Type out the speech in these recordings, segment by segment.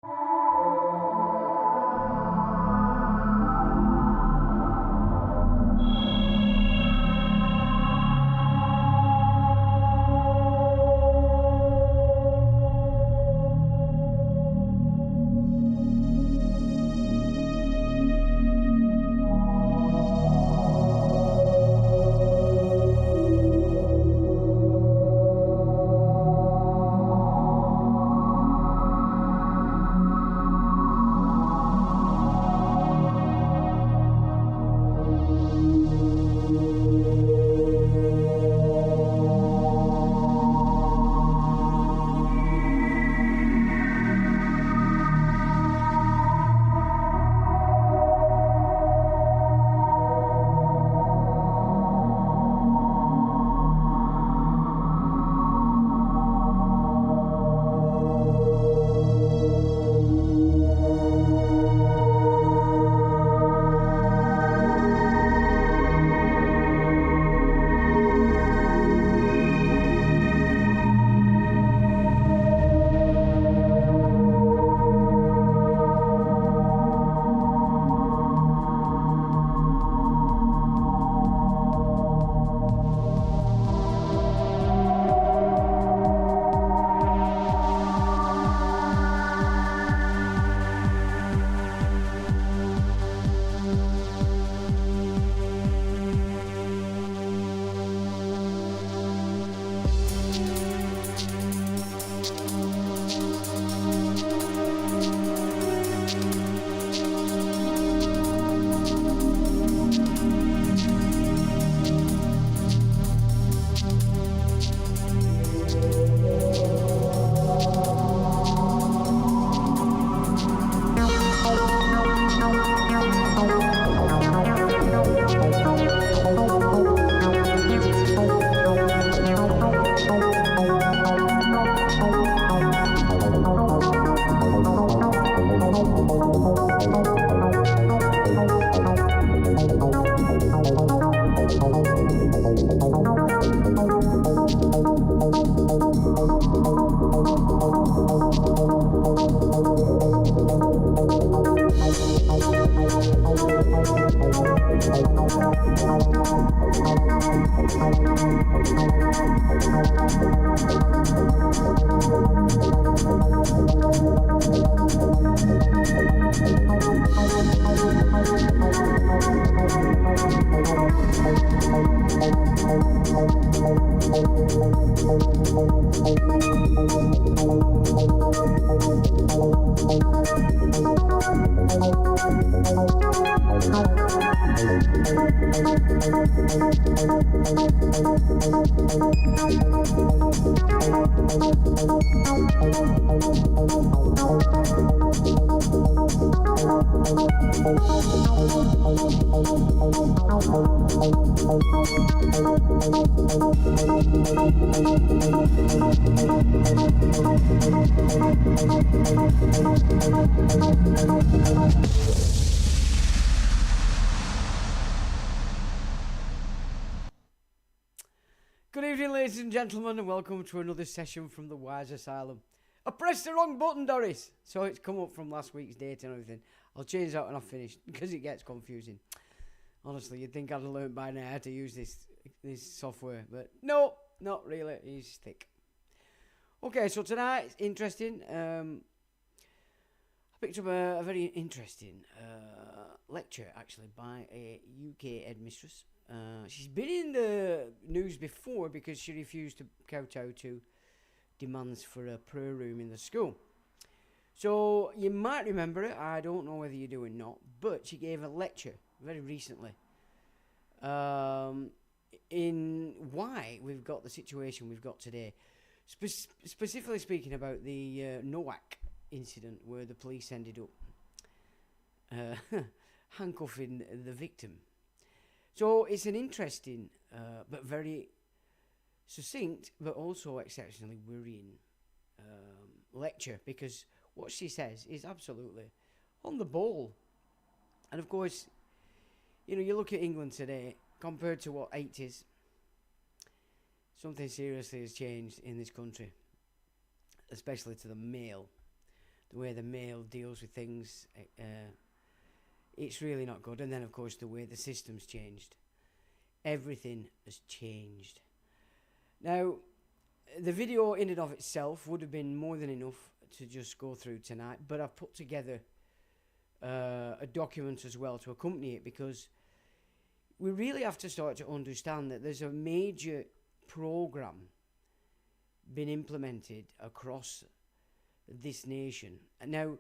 Good evening, ladies and gentlemen, and welcome to another session from the Wise Asylum. I pressed the wrong button, Doris, so it's come up from last week's date and everything. I'll change that when I've finished, because it gets confusing. Honestly, you'd think I'd have learned by now how to use this software, but no, not really. It's thick. Okay, so tonight it's interesting. I picked up a very interesting lecture, actually, by a UK headmistress. She's been in the news before because she refused to kowtow to demands for a prayer room in the school. So you might remember it. I don't know whether you do or not, but she gave a lecture very recently in why we've got the situation we've got today. Specifically speaking about the Nowak incident where the police ended up handcuffing the victim. So it's an interesting but very succinct but also exceptionally worrying lecture, because what she says is absolutely on the ball. And of course, you know, you look at England today compared to what 80s, something seriously has changed in this country, especially to the male. the way the male deals with things, it's really not good. And then, of course, the way the system's changed. Everything has changed. Now, the video in and of itself would have been more than enough to just go through tonight, but I've put together a document as well to accompany it, because we really have to start to understand that there's a major program been implemented across this nation now,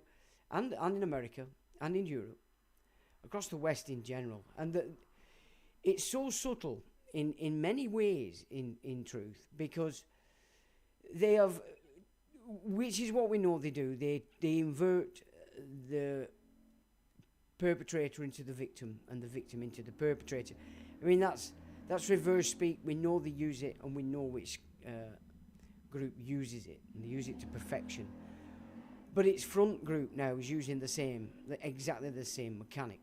and in America and in Europe, across the West in general, and that it's so subtle in many ways, in truth, because they have, which is what we know they do, they invert the perpetrator into the victim and the victim into the perpetrator. I mean, that's reverse speak. We know they use it, and we know which group uses it, and they use it to perfection. But its front group now is using exactly the same mechanic.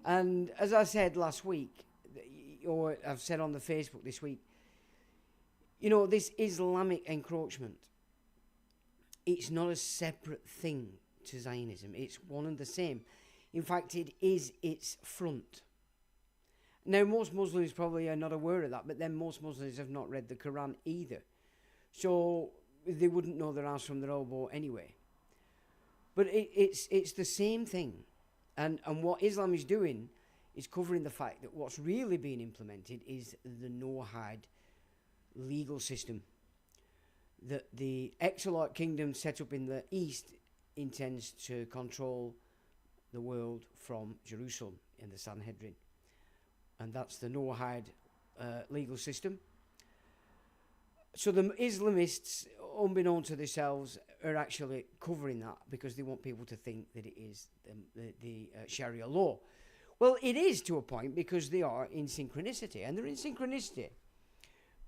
And as I said last week, or I've said on the Facebook this week, you know, this Islamic encroachment, it's not a separate thing to Zionism. It's one and the same. In fact, it is its front. Now, most Muslims probably are not aware of that, but then most Muslims have not read the Quran either. So they wouldn't know their ass from their elbow anyway. But it's the same thing. And what Islam is doing is covering the fact that what's really being implemented is the no-hide legal system that the Exilite kingdom set up in the East intends to control the world from Jerusalem in the Sanhedrin. And that's the no-hide legal system. So the Islamists, unbeknown to themselves, are actually covering that because they want people to think that it is the Sharia law. Well, it is to a point, because they are in synchronicity, and they're in synchronicity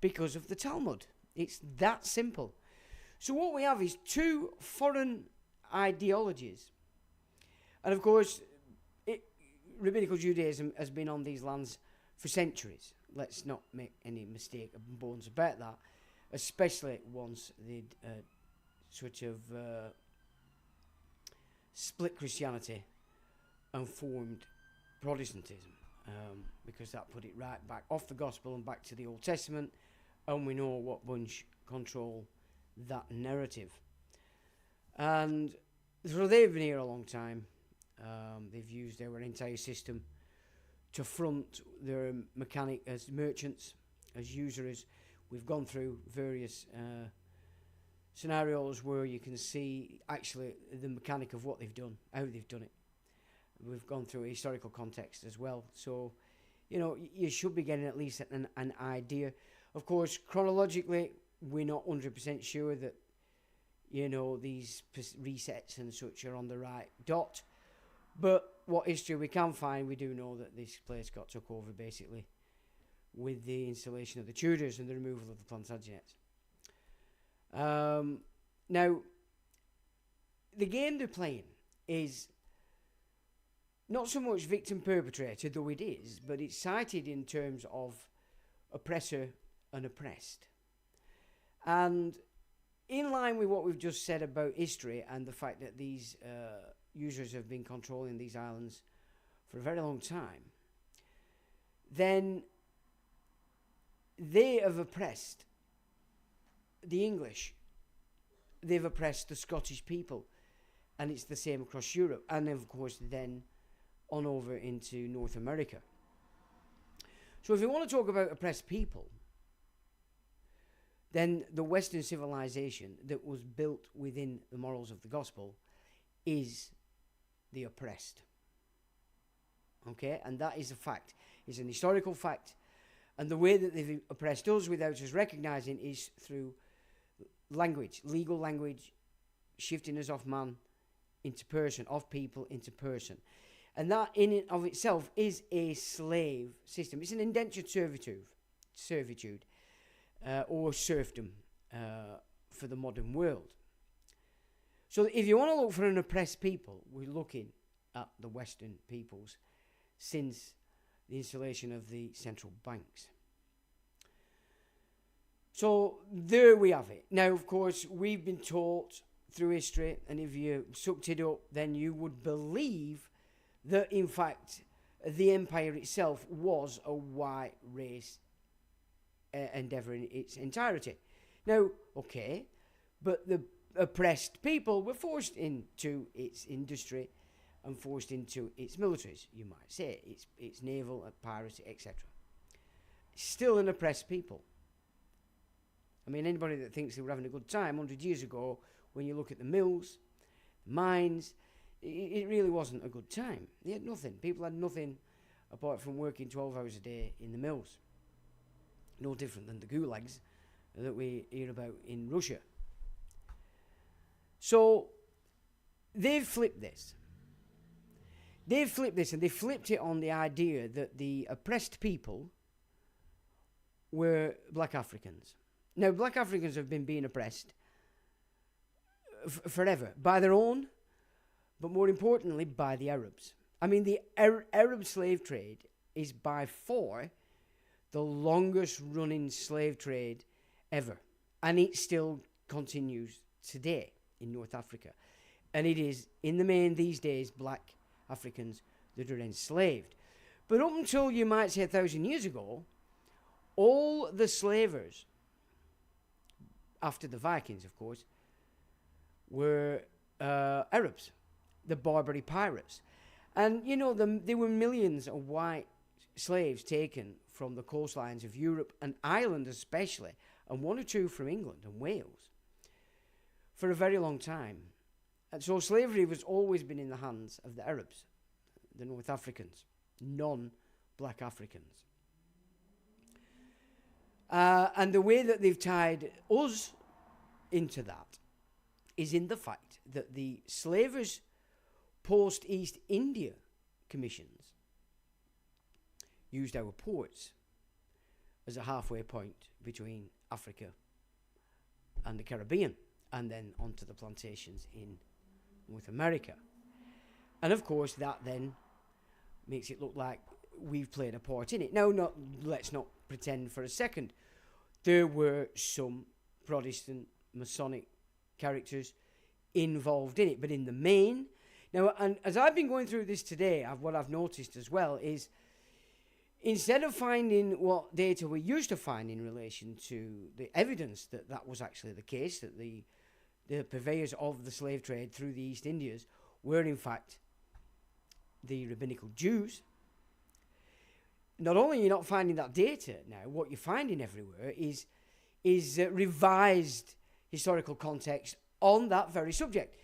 because of the Talmud. It's that simple. So what we have is two foreign ideologies. And of course, Rabbinical Judaism has been on these lands for centuries. Let's not make any mistake of bones about that, especially once they'd split Christianity and formed Protestantism, because that put it right back off the gospel and back to the Old Testament, and we know what bunch control that narrative. And so they've been here a long time. They've used our entire system to front their mechanic as merchants, as usurers. We've gone through various scenarios where you can see actually the mechanic of what they've done, how they've done it. We've gone through a historical context as well. So, you know, you should be getting at least an idea. Of course, chronologically, we're not 100% sure that, you know, these resets and such are on the right dot. But what history we can find, we do know that this place got took over basically with the installation of the Tudors and the removal of the Plantagenets. Now, the game they're playing is not so much victim-perpetrator, though it is, but it's cited in terms of oppressor and oppressed. And in line with what we've just said about history and the fact that these users have been controlling these islands for a very long time, then they have oppressed the English. They've oppressed the Scottish people. And it's the same across Europe. And of course then on over into North America. So if you want to talk about oppressed people, then the Western civilization that was built within the morals of the gospel is the oppressed. Okay? And that is a fact. It's an historical fact. And the way that they've oppressed us without us recognizing is through language, legal language, shifting us off man into person, off people into person. And that in and of itself is a slave system. It's an indentured servitude or serfdom for the modern world. So if you want to look for an oppressed people, we're looking at the Western peoples since the installation of the central banks. So there we have it. Now, of course, we've been taught through history, and if you sucked it up, then you would believe that, in fact, the empire itself was a white race endeavour in its entirety. Now, okay, but the oppressed people were forced into its industry and forced into its militaries, you might say, its naval, piracy, etc. Still an oppressed people. I mean, anybody that thinks they were having a good time 100 years ago, when you look at the mills, the mines, it really wasn't a good time. They had nothing. People had nothing apart from working 12 hours a day in the mills. No different than the gulags that we hear about in Russia. So they've flipped this. They've flipped this, and they flipped it on the idea that the oppressed people were black Africans. Now, black Africans have been being oppressed forever by their own, but more importantly, by the Arabs. I mean, the Arab slave trade is by far the longest running slave trade ever. And it still continues today in North Africa. And it is, in the main these days, black Africans that are enslaved. But up until, you might say, 1,000 years ago, all the slavers, after the Vikings, of course, were Arabs, the Barbary pirates. And, you know, there were millions of white slaves taken from the coastlines of Europe and Ireland especially, and one or two from England and Wales, for a very long time. And so slavery has always been in the hands of the Arabs, the North Africans, non-black Africans. And the way that they've tied us into that is in the fact that the slavers post-East India commissions used our ports as a halfway point between Africa and the Caribbean, and then onto the plantations in North America. And of course that then makes it look like we've played a part in it. Now, let's not pretend for a second there were some Protestant Masonic characters involved in it, but in the main. Now, and as I've been going through this today, what I've noticed as well is, instead of finding what data we used to find in relation to the evidence that that was actually the case, that the purveyors of the slave trade through the East Indias were in fact the rabbinical Jews, not only are you not finding that data now, what you're finding everywhere is revised historical context on that very subject.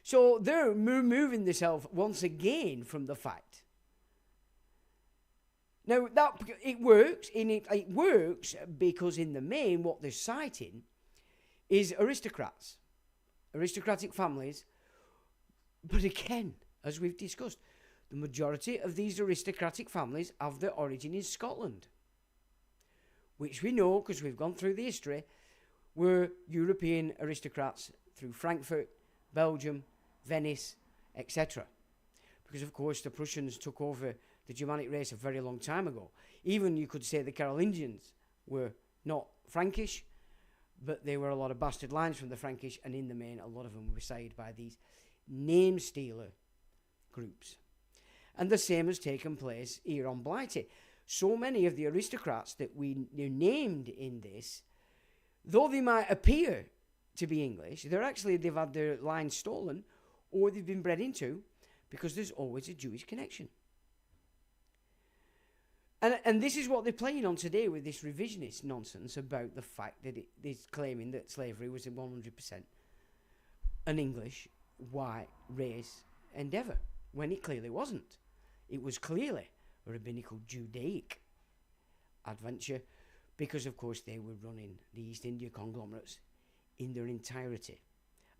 So they're removing themselves once again from the fact. Now, that it works. It works because in the main what they're citing is aristocrats, aristocratic families. But again, as we've discussed, the majority of these aristocratic families have their origin in Scotland, which we know because we've gone through the history, were European aristocrats through Frankfurt, Belgium, Venice, etc. Because, of course, the Prussians took over the Germanic race a very long time ago. Even you could say the Carolingians were not Frankish, but they were a lot of bastard lines from the Frankish, and in the main, a lot of them were sided by these name-stealer groups. And the same has taken place here on Blighty. So many of the aristocrats that we named in this, though they might appear to be English, they've had their lines stolen, or they've been bred into, because there's always a Jewish connection. And this is what they're playing on today with this revisionist nonsense about the fact that it is claiming that slavery was 100% an English white race endeavour, when it clearly wasn't. It was clearly a rabbinical Judaic adventure, because of course they were running the East India conglomerates in their entirety.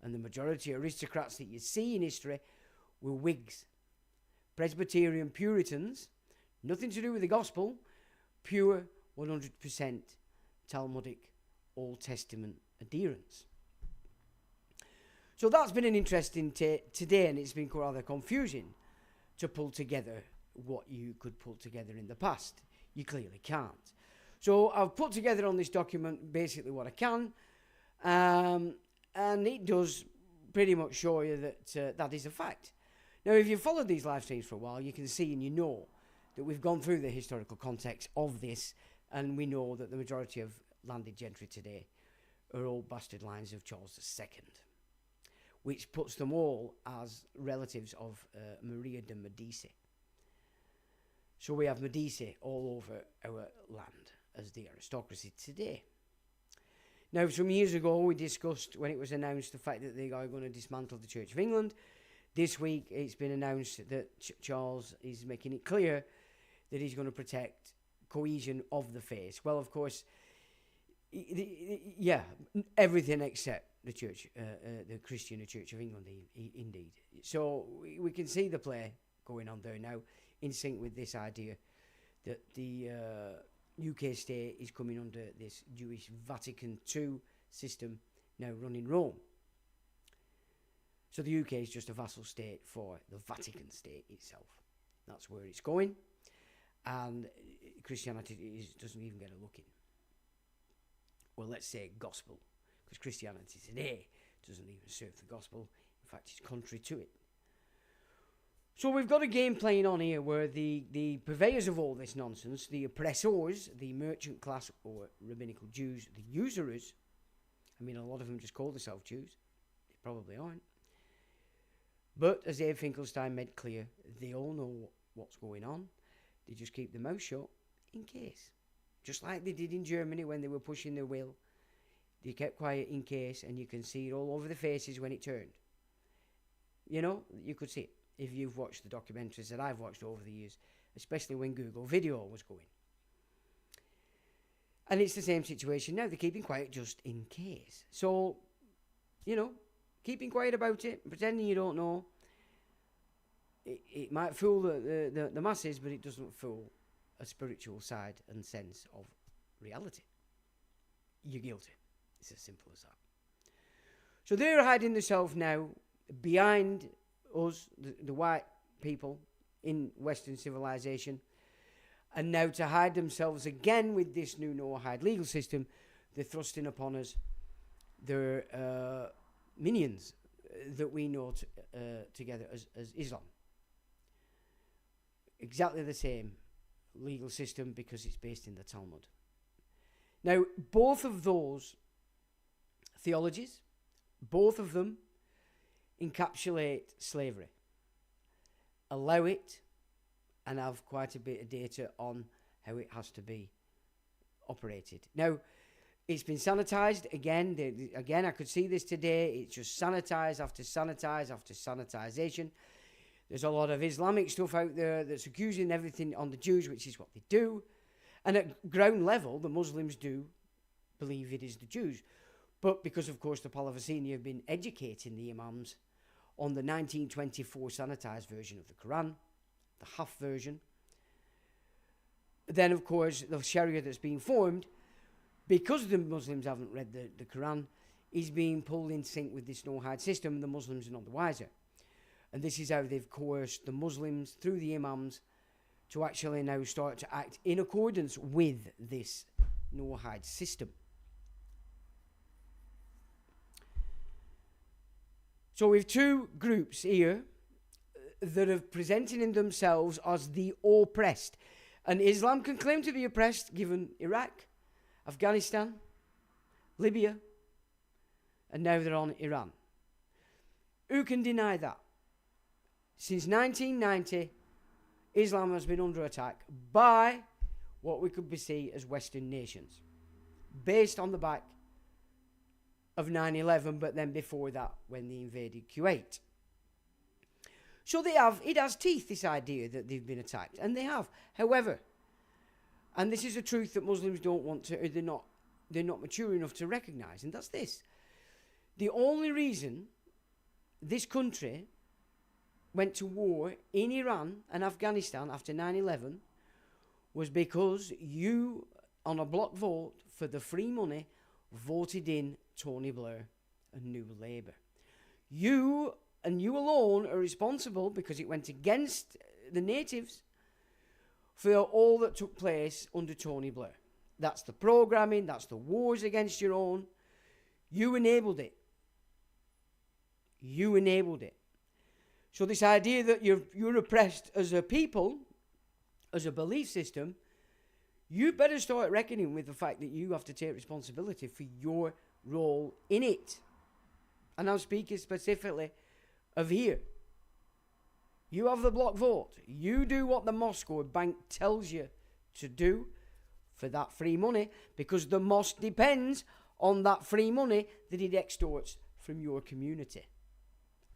And the majority of aristocrats that you see in history were Whigs, Presbyterian Puritans, nothing to do with the gospel, pure 100% Talmudic Old Testament adherence. So that's been an interesting today, and it's been rather confusing to pull together what you could pull together in the past. You clearly can't. So I've put together on this document basically what I can, and it does pretty much show you that that is a fact. Now, if you've followed these live streams for a while, you can see and you know that we've gone through the historical context of this, and we know that the majority of landed gentry today are all bastard lines of Charles II, which puts them all as relatives of Maria de Medici. So we have Medici all over our land as the aristocracy today. Now, some years ago, we discussed, when it was announced, the fact that they are going to dismantle the Church of England. This week, it's been announced that Charles is making it clear that he's going to protect cohesion of the faith. Well, of course, yeah, everything except the church, the Christian Church of England, indeed. So we can see the play going on there now, in sync with this idea that the UK state is coming under this Jewish Vatican II system now running Rome. So the UK is just a vassal state for the Vatican state itself. That's where it's going. And Christianity doesn't even get a look in. Well, let's say gospel, because Christianity today doesn't even serve the gospel. In fact, it's contrary to it. So we've got a game playing on here where the purveyors of all this nonsense, the oppressors, the merchant class or rabbinical Jews, the usurers, I mean, a lot of them just call themselves Jews. They probably aren't. But as Abe Finkelstein made clear, they all know what's going on. They just keep their mouth shut in case. Just like they did in Germany when they were pushing their will. They kept quiet in case, and you can see it all over the faces when it turned. You know, you could see it if you've watched the documentaries that I've watched over the years, especially when Google Video was going. And it's the same situation now. They're keeping quiet just in case. So, you know, keeping quiet about it, pretending you don't know, it might fool the masses, but it doesn't fool a spiritual side and sense of reality. You're guilty. It's as simple as that. So they're hiding themselves now behind us, the white people in Western civilization, and now to hide themselves again with this new no-hide legal system, they're thrusting upon us their minions that we know together as Islam. Exactly the same legal system because it's based in the Talmud. Now, both of those theologies, both of them encapsulate slavery, allow it, and have quite a bit of data on how it has to be operated. Now, it's been sanitized again. Again, I could see this today. It's just sanitized after sanitized after sanitization. There's a lot of Islamic stuff out there that's accusing everything on the Jews, which is what they do. And at ground level, the Muslims do believe it is the Jews. But because, of course, the Palavicini have been educating the imams on the 1924 sanitized version of the Quran, the half version, then, of course, the Sharia that's being formed, because the Muslims haven't read the Quran, is being pulled in sync with this no-hide system, and the Muslims are none the wiser. And this is how they've coerced the Muslims through the imams to actually now start to act in accordance with this no-hide system. So we have two groups here that are presenting themselves as the oppressed. And Islam can claim to be oppressed given Iraq, Afghanistan, Libya, and now they're on Iran. Who can deny that? Since 1990, Islam has been under attack by what we could see as Western nations, based on the back of 9/11, but then before that, when they invaded Kuwait. So it has teeth, this idea that they've been attacked, and they have. However, and this is a truth that Muslims don't want to, or they're not mature enough to recognize, and that's this. The only reason this country went to war in Iran and Afghanistan after 9/11 was because you, on a block vote for the free money, voted in Tony Blair and New Labour. You, and you alone, are responsible, because it went against the natives, for all that took place under Tony Blair. That's the programming, that's the wars against your own. You enabled it. You enabled it. So this idea that you're oppressed as a people, as a belief system, you better start reckoning with the fact that you have to take responsibility for your role in it. And I'm speaking specifically of here. You have the block vote. You do what the Moscow bank tells you to do for that free money, because the mosque depends on that free money that it extorts from your community,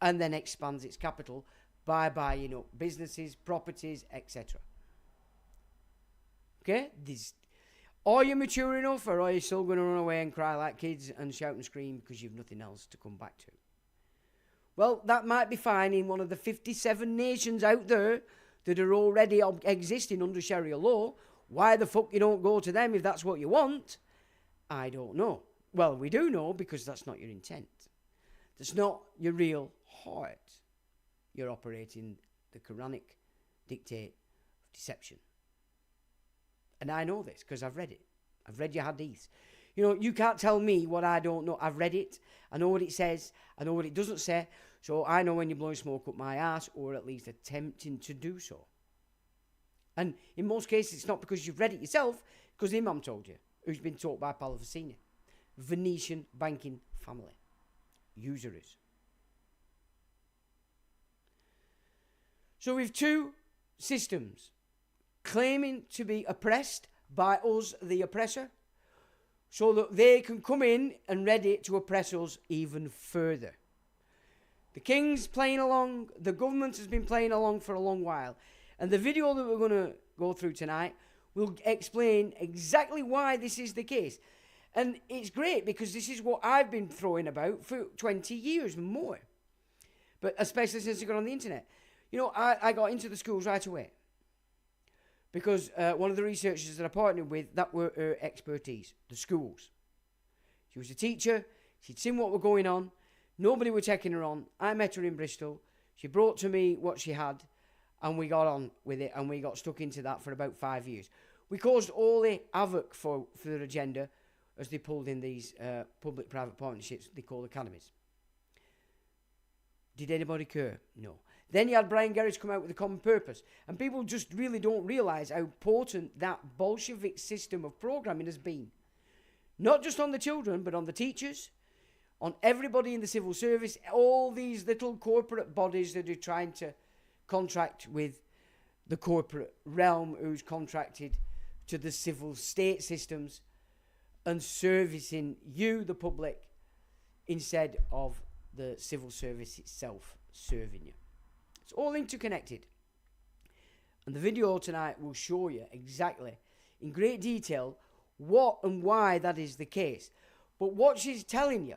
and then expands its capital by buying up businesses, properties, etc. Okay? Are you mature enough, or are you still going to run away and cry like kids and shout and scream because you've nothing else to come back to? Well, that might be fine in one of the 57 nations out there that are already existing under Sharia law. Why the fuck you don't go to them if that's what you want? I don't know. Well, we do know, because that's not your intent. That's not your real heart. You're operating the Quranic dictate of deception. And I know this because I've read it. I've read your hadiths. You know, you can't tell me what I don't know. I've read it. I know what it says. I know what it doesn't say. So I know when you're blowing smoke up my ass, or at least attempting to do so. And in most cases, it's not because you've read it yourself, because the Imam told you, who's been taught by Palavicini. Venetian banking family. Usurers. So we've two systems claiming to be oppressed by us, the oppressor, so that they can come in and ready to oppress us even further. The king's playing along, the government has been playing along for a long while, and the video that we're going to go through tonight will explain exactly why this is the case. And it's great, because this is what I've been throwing about for 20 years and more, but especially since I got on the internet. You know, I got into the schools right away, because one of the researchers that I partnered with, that were her expertise, the schools. She was a teacher. She'd seen what were going on. Nobody were taking her on. I met her in Bristol. She brought to me what she had, and we got on with it, and we got stuck into that for about 5 years. We caused all the havoc for their agenda as they pulled in these public-private partnerships they call academies. Did anybody care? No. Then you had Brian Gerrits come out with a common purpose. And people just really don't realise how potent that Bolshevik system of programming has been. Not just on the children, but on the teachers, on everybody in the civil service, all these little corporate bodies that are trying to contract with the corporate realm, who's contracted to the civil state systems and servicing you, the public, instead of the civil service itself serving you. It's all interconnected. And the video tonight will show you exactly, in great detail, what and why that is the case. But what she's telling you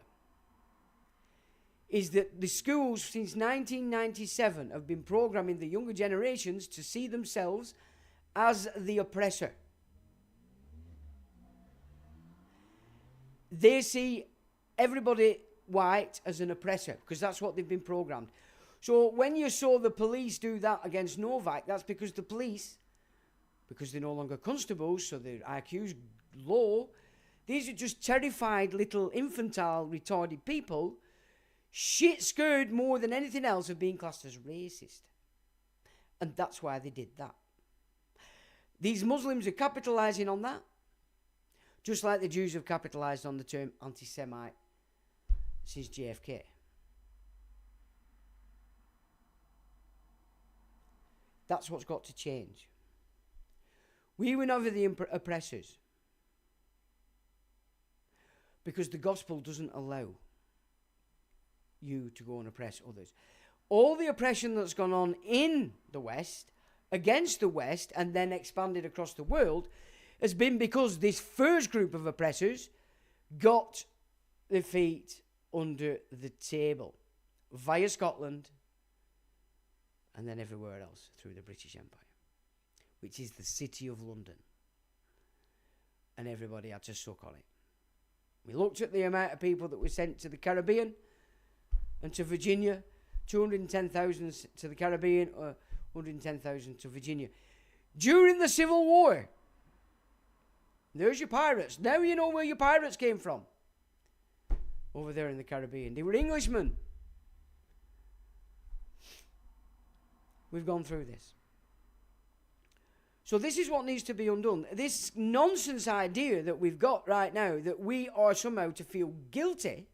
is that the schools since 1997 have been programming the younger generations to see themselves as the oppressor. They see everybody white as an oppressor, because that's what they've been programmed. So when you saw the police do that against Novak, that's because the police, because they're no longer constables, so their IQ's low, these are just terrified little infantile, retarded people, shit scared more than anything else of being classed as racist. And that's why they did that. These Muslims are capitalising on that, just like the Jews have capitalised on the term anti-Semite since JFK. That's what's got to change. We were never the oppressors, because the gospel doesn't allow you to go and oppress others. All the oppression that's gone on in the West, against the West, and then expanded across the world, has been because this first group of oppressors got their feet under the table via Scotland, and then everywhere else through the British Empire, which is the city of London. And everybody had to suck on it. We looked at the amount of people that were sent to the Caribbean and to Virginia, 210,000 to the Caribbean, or 110,000 to Virginia. During the Civil War. There's your pirates. Now you know where your pirates came from. Over there in the Caribbean. They were Englishmen. we've gone through this. So this is what needs to be undone. This nonsense idea that we've got right now, that we are somehow to feel guilty,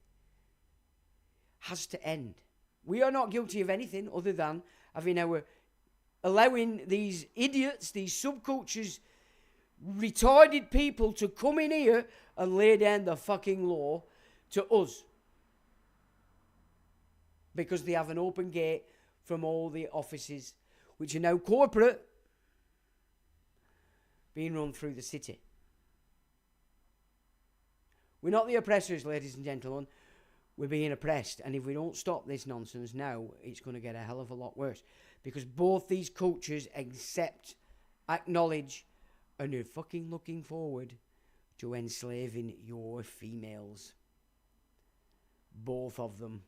has to end. We are not guilty of anything other than allowing these idiots, these subcultures, retarded people to come in here and lay down the fucking law to us. Because they have an open gate from all the offices, which are now corporate, being run through the city. We're not the oppressors, ladies and gentlemen. We're being oppressed. And if we don't stop this nonsense now, it's going to get a hell of a lot worse. Because both these cultures accept, acknowledge, and are fucking looking forward to enslaving your females. Both of them.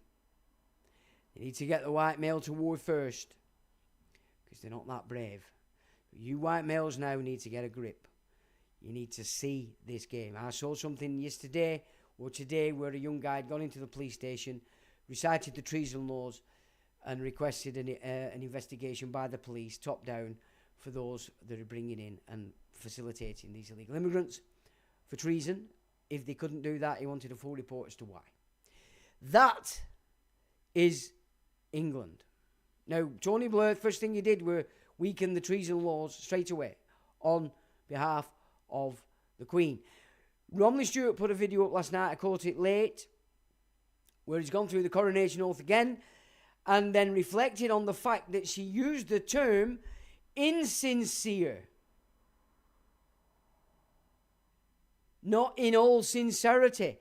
They need to get the white male to war first. Because they're not that brave. You white males now need to get a grip. You need to see this game. I saw something yesterday or today where a young guy had gone into the police station, recited the treason laws, and requested an investigation by the police, top down, for those that are bringing in and facilitating these illegal immigrants for treason. If they couldn't do that, he wanted a full report as to why. That is England. Now, Tony Blair, first thing he did were weaken the treason laws straight away on behalf of the Queen. Romney Stewart put a video up last night, I caught it late, where he's gone through the coronation oath again and then reflected on the fact that she used the term insincere. Not in all sincerity.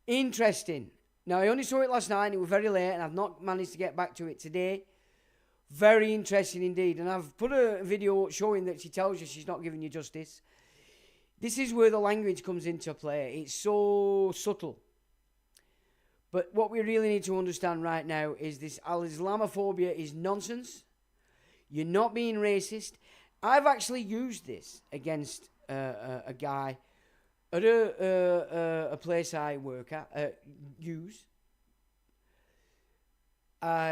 Interesting. Now, I only saw it last night and it was very late and I've not managed to get back to it today. Very interesting indeed. And I've put a video showing that she tells you she's not giving you justice. This is where the language comes into play. It's so subtle. But what we really need to understand right now is this Islamophobia is nonsense. You're not being racist. I've actually used this against a guy at a place I work at, I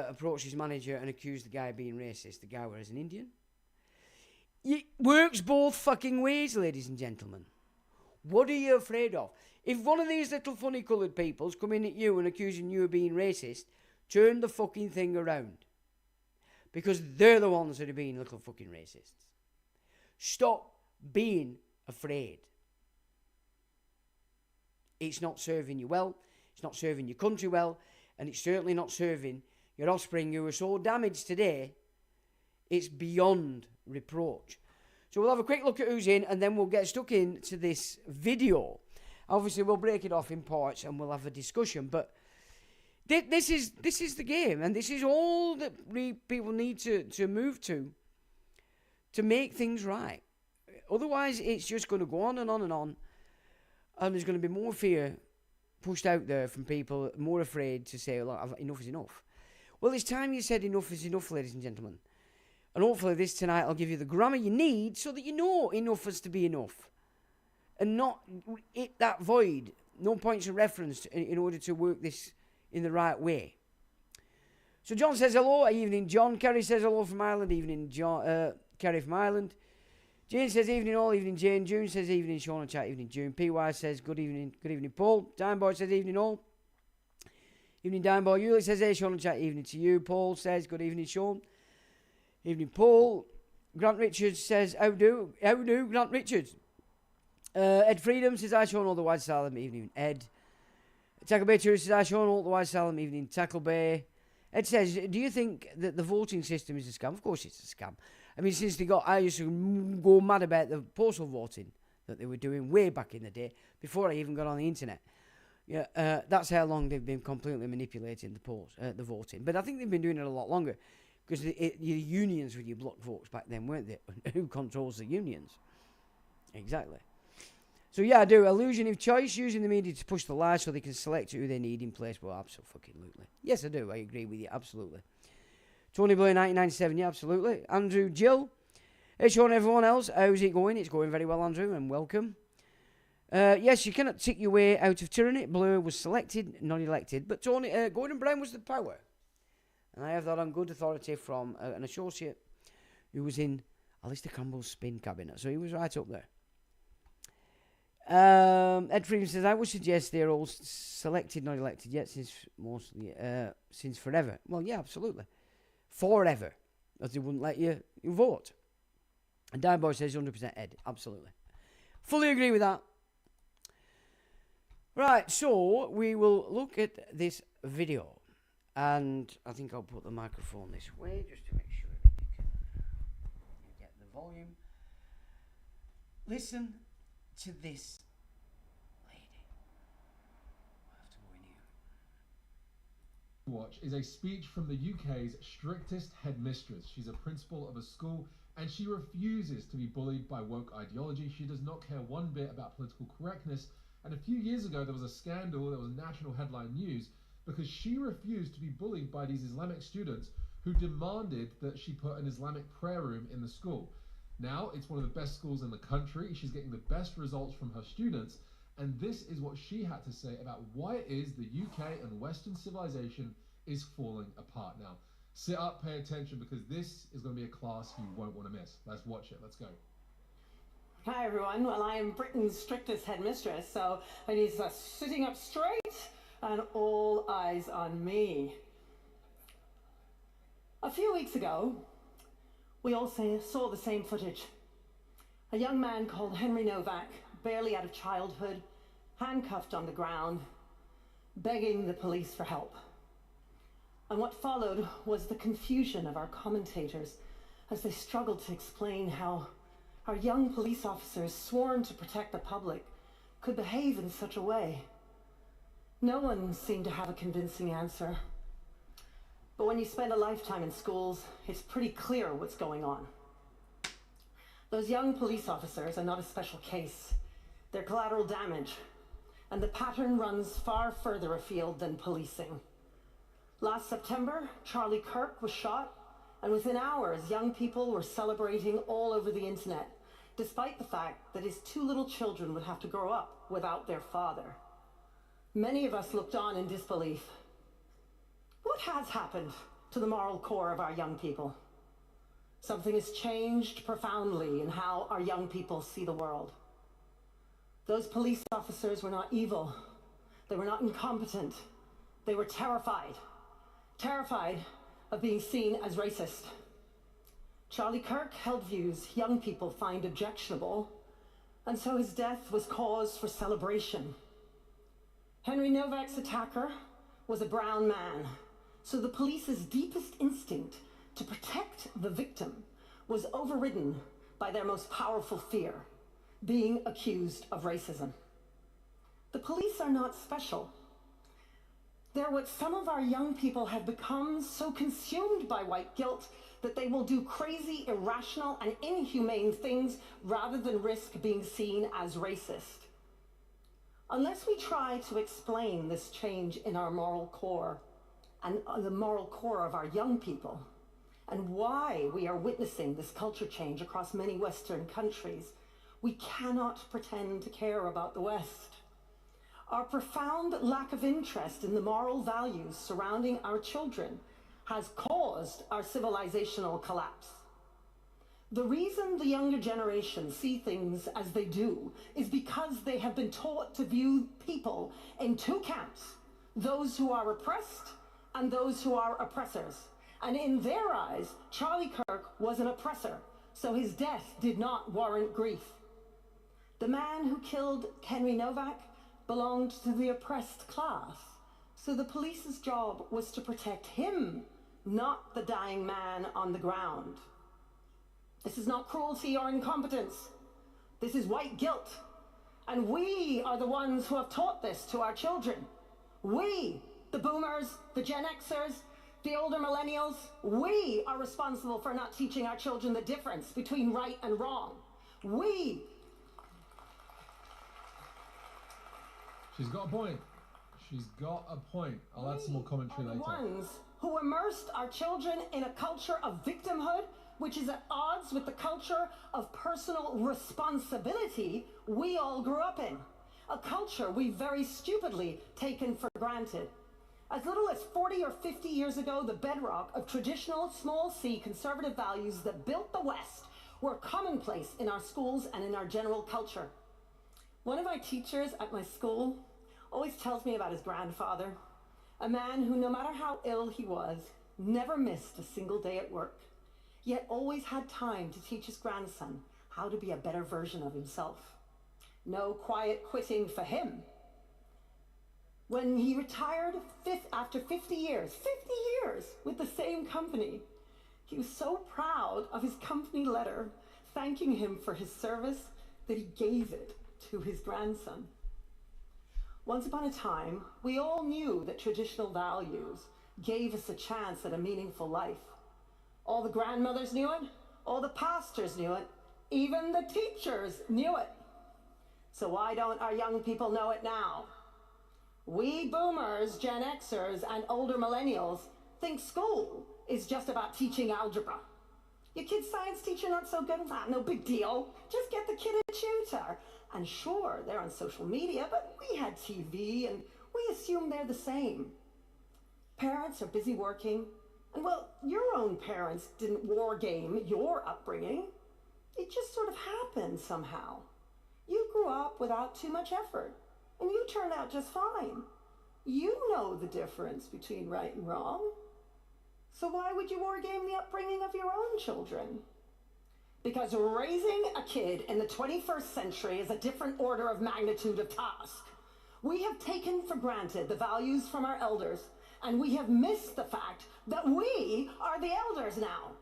approached his manager and accused the guy of being racist. The guy was an Indian. It works both fucking ways, ladies and gentlemen. What are you afraid of? If one of these little funny coloured people's coming at you and accusing you of being racist, turn the fucking thing around. Because they're the ones that are being little fucking racists. Stop being afraid. It's not serving you well. It's not serving your country well. And it's certainly not serving your offspring who are so damaged today, it's beyond reproach. So we'll have a quick look at who's in and then we'll get stuck into this video. Obviously, we'll break it off in parts and we'll have a discussion. But this is the game. And this is all that people need to move to make things right. Otherwise, it's just going to go on and on and on. And there's going to be more fear pushed out there from people more afraid to say, look, enough is enough. Well, it's time you said enough is enough, ladies and gentlemen. And hopefully this tonight will give you the grammar you need so that you know enough is to be enough. And not hit that void. No points of reference in order to work this in the right way. So John says hello, evening John. Kerry says hello from Ireland, evening John. Kerry from Ireland. Jane says evening all, evening Jane. June says evening Sean and chat, evening June. PY says good evening Paul. Dimeboy says evening all. Evening Dimeboy. Yuli says hey Sean and chat, evening to you. Paul says good evening Sean. Evening Paul. Grant Richards says how do Grant Richards. Ed Freedom says hi Sean all the White Salem, evening Ed. Tackle Bay Tourist says hi Sean all the White Salem, evening Tackle Bay. Ed says, do you think that the voting system is a scam? Of course it's a scam. I mean, since I used to go mad about the postal voting that they were doing way back in the day, before I even got on the internet. Yeah, that's how long they've been completely manipulating the voting. But I think they've been doing it a lot longer, because the unions were your block votes back then, weren't they? Who controls the unions? Exactly. So yeah, I do. Illusion of choice, using the media to push the lie so they can select who they need in place. Well, absolutely. Yes, I do. I agree with you. Absolutely. Tony Blair 1997, yeah, absolutely. Andrew Jill. Hey, Sean, everyone else. How's it going? It's going very well, Andrew, and welcome. Yes, you cannot take your way out of tyranny. Blair was selected, not elected. But Tony, Gordon Brown was the power. And I have that on good authority from an associate who was in Alistair Campbell's spin cabinet. So he was right up there. Ed Freeman says, I would suggest they're all selected, not elected yet, since forever. Well, yeah, absolutely. Forever. As they wouldn't let you vote. And Dieboy says 100% Ed. Absolutely. Fully agree with that. Right, so we will look at this video. And I think I'll put the microphone this way just to make sure that you get the volume. Listen to this lady. I have to go in here. Watch is a speech from the UK's strictest headmistress. She's a principal of a school and she refuses to be bullied by woke ideology. She does not care one bit about political correctness. And a few years ago, there was a scandal that was national headline news because she refused to be bullied by these Islamic students who demanded that she put an Islamic prayer room in the school. Now, it's one of the best schools in the country. She's getting the best results from her students. And this is what she had to say about why it is the UK and Western civilization is falling apart now. Sit up, pay attention, because this is going to be a class you won't want to miss. Let's watch it. Let's go. Hi, everyone. Well, I am Britain's strictest headmistress, so I need sitting up straight and all eyes on me. A few weeks ago, we all saw the same footage. A young man called Henry Novak, barely out of childhood, handcuffed on the ground, begging the police for help. And what followed was the confusion of our commentators as they struggled to explain how our young police officers, sworn to protect the public, could behave in such a way. No one seemed to have a convincing answer. But when you spend a lifetime in schools, it's pretty clear what's going on. Those young police officers are not a special case. They're collateral damage, and the pattern runs far further afield than policing. Last September, Charlie Kirk was shot, and within hours, young people were celebrating all over the internet, despite the fact that his two little children would have to grow up without their father. Many of us looked on in disbelief. What has happened to the moral core of our young people? Something has changed profoundly in how our young people see the world. Those police officers were not evil. They were not incompetent. They were terrified. Terrified of being seen as racist. Charlie Kirk held views young people find objectionable, and so his death was cause for celebration. Henry Novak's attacker was a brown man, so the police's deepest instinct to protect the victim was overridden by their most powerful fear, being accused of racism. The police are not special. They're what some of our young people have become, so consumed by white guilt that they will do crazy, irrational, and inhumane things rather than risk being seen as racist. Unless we try to explain this change in our moral core and the moral core of our young people, and why we are witnessing this culture change across many Western countries, we cannot pretend to care about the West. Our profound lack of interest in the moral values surrounding our children has caused our civilizational collapse. The reason the younger generation see things as they do is because they have been taught to view people in two camps, those who are oppressed and those who are oppressors. And in their eyes, Charlie Kirk was an oppressor, so his death did not warrant grief. The man who killed Henry Novak belonged to the oppressed class, so the police's job was to protect him, not the dying man on the ground. This is not cruelty or incompetence. This is white guilt. And we are the ones who have taught this to our children. We, the boomers, the Gen Xers, the older millennials, we are responsible for not teaching our children the difference between right and wrong. We. She's got a point. She's got a point. I'll add some more commentary later. The ones who immersed our children in a culture of victimhood, which is at odds with the culture of personal responsibility we all grew up in. A culture we very stupidly taken for granted. As little as 40 or 50 years ago, the bedrock of traditional small c conservative values that built the West were commonplace in our schools and in our general culture. One of my teachers at my school always tells me about his grandfather, a man who, no matter how ill he was, never missed a single day at work, yet always had time to teach his grandson how to be a better version of himself. No quiet quitting for him. When he retired after 50 years with the same company, he was so proud of his company letter thanking him for his service that he gave it to his grandson. Once upon a time, we all knew that traditional values gave us a chance at a meaningful life. All the grandmothers knew it, all the pastors knew it, even the teachers knew it. So why don't our young people know it now? We boomers, Gen Xers, and older millennials think school is just about teaching algebra. Your kid's science teacher not so good at that, no big deal. Just get the kid a tutor. And sure, they're on social media, but we had TV and we assume they're the same. Parents are busy working, and well, your own parents didn't war game your upbringing. It just sort of happened somehow. You grew up without too much effort, and you turned out just fine. You know the difference between right and wrong. So why would you war game the upbringing of your own children? Because raising a kid in the 21st century is a different order of magnitude of task. We have taken for granted the values from our elders, and we have missed the fact that we are the elders now.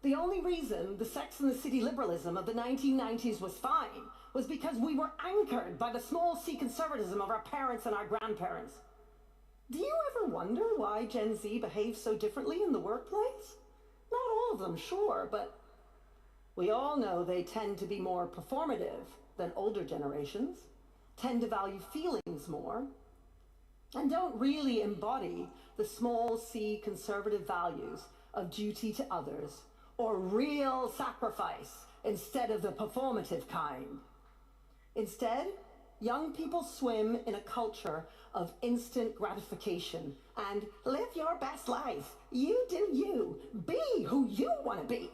The only reason the Sex and the City liberalism of the 1990s was fine was because we were anchored by the small c conservatism of our parents and our grandparents. Do you ever wonder why Gen Z behaves so differently in the workplace? Not all of them, sure, but we all know they tend to be more performative than older generations, tend to value feelings more, and don't really embody the small c conservative values of duty to others or real sacrifice instead of the performative kind. Instead, young people swim in a culture of instant gratification and live your best life. You do you. Be who you want to be.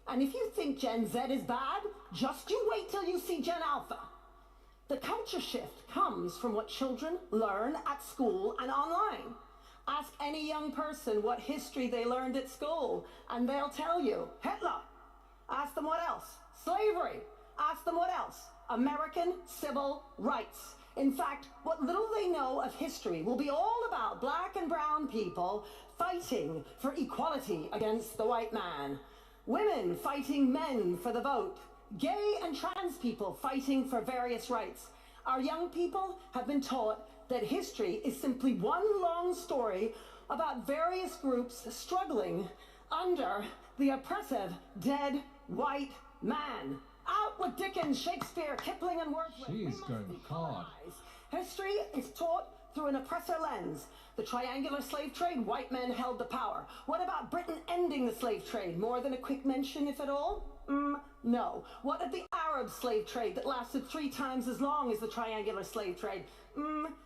And if you think Gen Z is bad, just you wait till you see Gen Alpha. The culture shift comes from what children learn at school and online. Ask any young person what history they learned at school, and they'll tell you Hitler. Ask them what else? Slavery. Ask them what else? American civil rights. In fact, what little they know of history will be all about black and brown people fighting for equality against the white man. Women fighting men for the vote. Gay and trans people fighting for various rights. Our young people have been taught that history is simply one long story about various groups struggling under the oppressive dead white man. Out with Dickens, Shakespeare, Kipling, and Wordsworth. She is going hard. History is taught through an oppressor lens. The triangular slave trade, white men held the power. What about Britain ending the slave trade? More than a quick mention, if at all? No. What of the Arab slave trade that lasted 3 times as long as the triangular slave trade?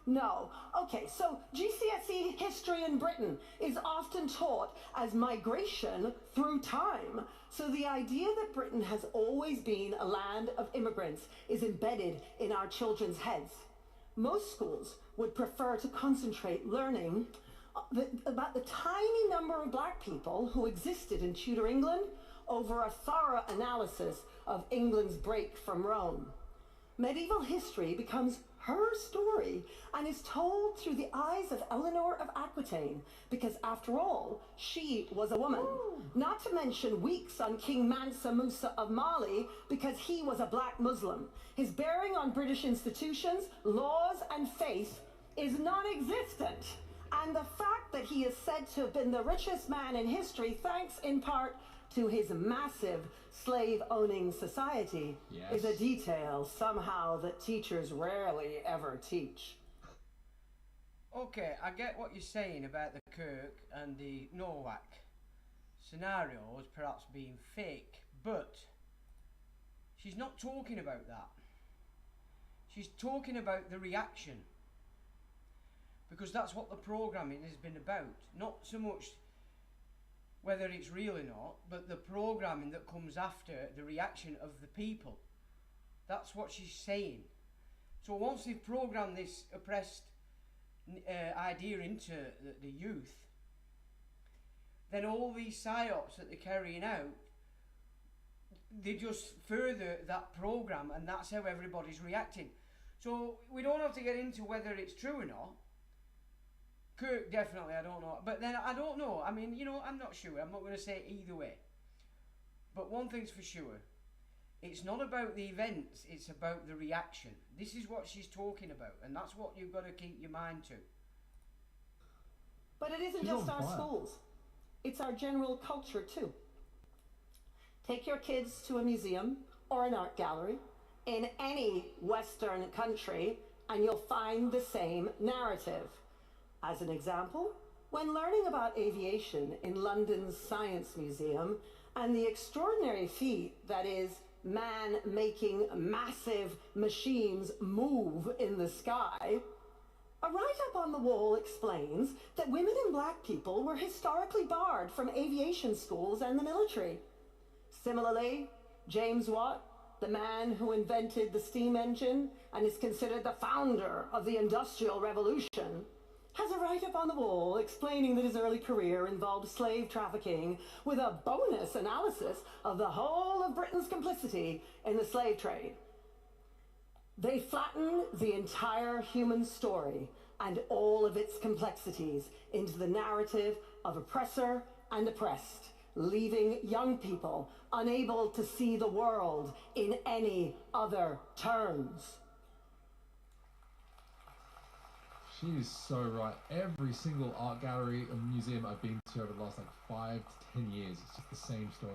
No. Okay, so GCSE history in Britain is often taught as migration through time. So the idea that Britain has always been a land of immigrants is embedded in our children's heads. Most schools would prefer to concentrate learning about the tiny number of black people who existed in Tudor England over a thorough analysis of England's break from Rome. Medieval history becomes her story and is told through the eyes of Eleanor of Aquitaine, because after all, she was a woman. Not to mention weeks on King Mansa Musa of Mali, because he was a black Muslim. His bearing on British institutions, laws, and faith is non-existent. And the fact that he is said to have been the richest man in history, thanks in part to his massive slave-owning society, is a detail somehow that teachers rarely ever teach. Okay, I get what you're saying about the Kirk and the Nowak scenarios perhaps being fake, but she's not talking about that. She's talking about the reaction. because that's what the programming has been about. Not so much whether it's real or not, but the programming that comes after the reaction of the people. That's what she's saying. So once they've programmed this oppressed idea into the youth, then all these psyops that they're carrying out, they just further that program, and that's how everybody's reacting. So we don't have to get into whether it's true or not. Kirk, definitely, I don't know. But then I don't know. I mean, you know, I'm not sure. I'm not going to say either way. But one thing's for sure. It's not about the events, it's about the reaction. This is what she's talking about, and that's what you've got to keep your mind to. But it isn't just our schools. It's our general culture, too. Take your kids to a museum or an art gallery in any Western country, and you'll find the same narrative. As an example, when learning about aviation in London's Science Museum and the extraordinary feat that is man making massive machines move in the sky, a write-up on the wall explains that women and black people were historically barred from aviation schools and the military. Similarly, James Watt, the man who invented the steam engine and is considered the founder of the Industrial Revolution, has a write-up on the wall explaining that his early career involved slave trafficking with a bonus analysis of the whole of Britain's complicity in the slave trade. They flatten the entire human story and all of its complexities into the narrative of oppressor and oppressed, leaving young people unable to see the world in any other terms. She is so right. Every single art gallery and museum I've been to over the last 5 to 10 years, it's just the same story.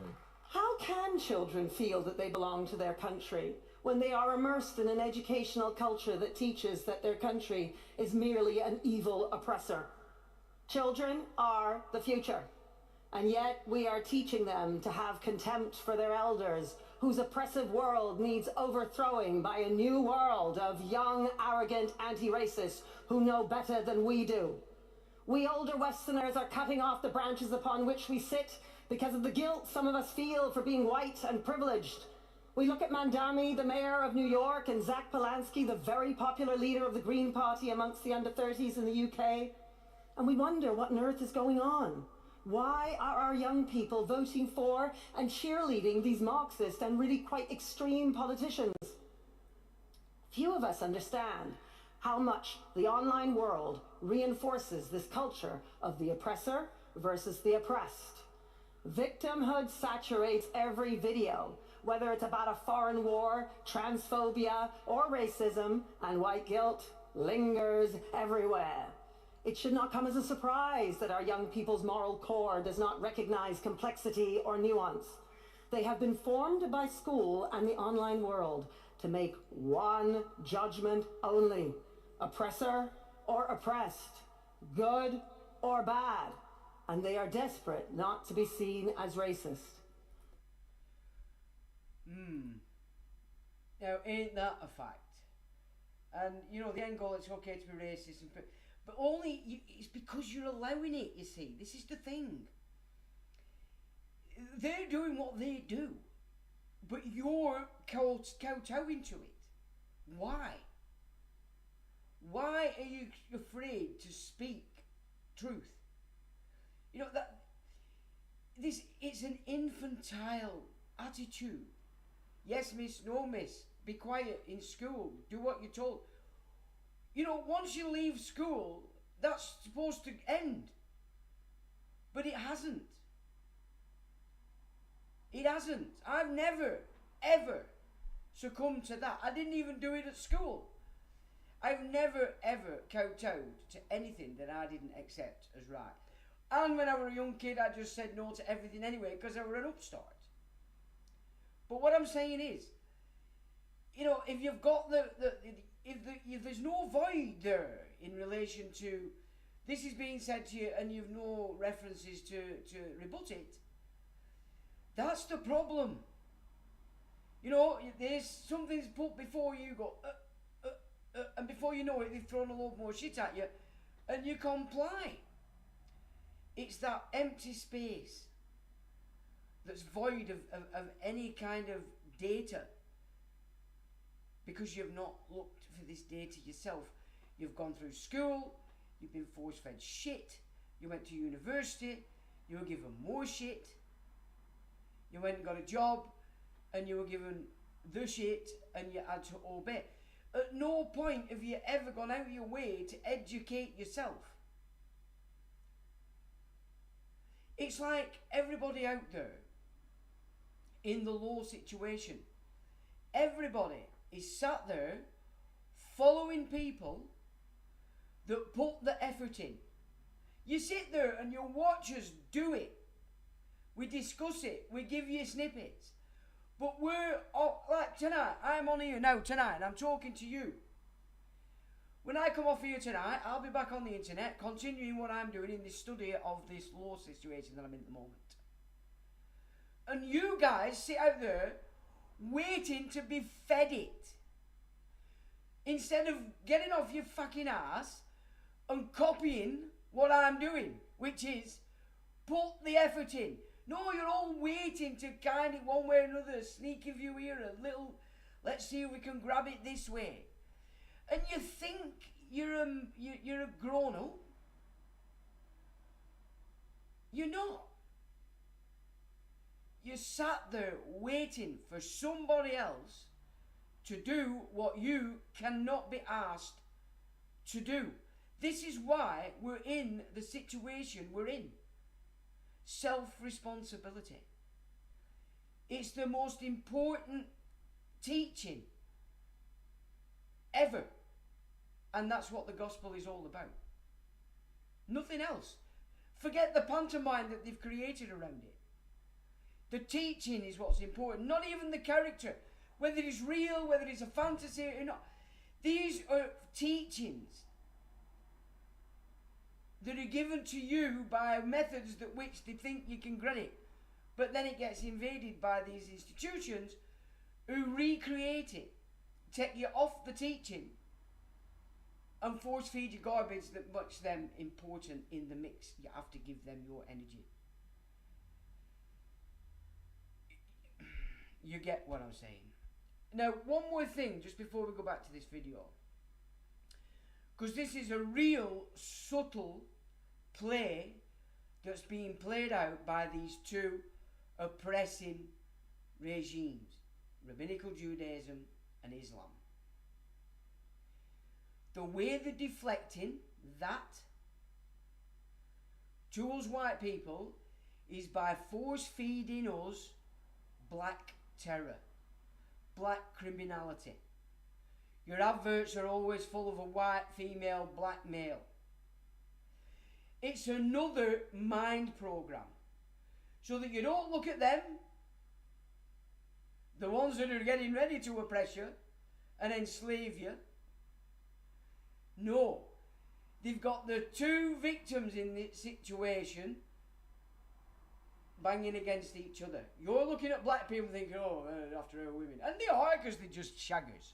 How can children feel that they belong to their country when they are immersed in an educational culture that teaches that their country is merely an evil oppressor? Children are the future, and yet we are teaching them to have contempt for their elders, whose oppressive world needs overthrowing by a new world of young, arrogant anti-racists who know better than we do. We older Westerners are cutting off the branches upon which we sit because of the guilt some of us feel for being white and privileged. We look at Mandami, the mayor of New York, and Zach Polanski, the very popular leader of the Green Party amongst the under-30s in the UK, and we wonder what on earth is going on. Why are our young people voting for and cheerleading these Marxist and really quite extreme politicians? Few of us understand how much the online world reinforces this culture of the oppressor versus the oppressed. Victimhood saturates every video, whether it's about a foreign war, transphobia, or racism, and white guilt lingers everywhere. It should not come as a surprise that our young people's moral core does not recognize complexity or nuance. They have been formed by school and the online world to make one judgment only: oppressor or oppressed, good or bad, and they are desperate not to be seen as racist. Now, ain't that a fact? And, you know, the end goal, it's okay to be racist, but only, it's because you're allowing it, you see. This is the thing. They're doing what they do, but you're kowtowing to it. Why? Why are you afraid to speak truth? You know, it's an infantile attitude. Yes, miss, no, miss. Be quiet in school. Do what you're told. You know, once you leave school, that's supposed to end. But it hasn't. It hasn't. I've never, ever succumbed to that. I didn't even do it at school. I've never, ever kowtowed to anything that I didn't accept as right. And when I was a young kid, I just said no to everything anyway because I was an upstart. But what I'm saying is, you know, if you've got if there's no void there in relation to this is being said to you and you've no references to rebut it, that's the problem. You know, there's something's put before you, go, and before you know it, they've thrown a load more shit at you. and you comply. It's that empty space that's void of any kind of data, because you've not looked for this data yourself. You've gone through school, you've been force-fed shit, you went to university, you were given more shit, you went and got a job, and you were given the shit, and you had to obey. At no point have you ever gone out of your way to educate yourself. It's like everybody out there in the law situation, everybody is sat there following people that put the effort in. You sit there and you watch us do it. We discuss it. We give you snippets. But we're, like tonight, I'm on here now tonight and I'm talking to you. When I come off here tonight, I'll be back on the internet continuing what I'm doing in this study of this law situation that I'm in at the moment. And you guys sit out there waiting to be fed it. Instead of getting off your fucking ass and copying what I'm doing, which is put the effort in. No, you're all waiting to kind of one way or another, sneak a view here, a little, let's see if we can grab it this way. And you think you're a grown-up. You're not. You sat there waiting for somebody else to do what you cannot be asked to do. This is why we're in the situation we're in. Self-responsibility. It's the most important teaching ever. And that's what the gospel is all about. Nothing else. Forget the pantomime that they've created around it. The teaching is what's important, not even the character. Whether it's real, whether it's a fantasy or not. These are teachings that are given to you by methods that which they think you can credit. But then it gets invaded by these institutions who recreate it, take you off the teaching and force feed you garbage that makes them important in the mix. You have to give them your energy. You get what I'm saying. Now, one more thing just before we go back to this video. Because this is a real subtle play that's being played out by these two oppressing regimes, Rabbinical Judaism and Islam. The way they're deflecting that to us white people is by force feeding us black terror, black criminality. Your adverts are always full of a white female, black male. It's another mind program. So that you don't look at them, the ones that are getting ready to oppress you and enslave you. No. They've got the two victims in this situation banging against each other. You're looking at black people thinking, oh, they're after our women. And they are, because they're just shaggers.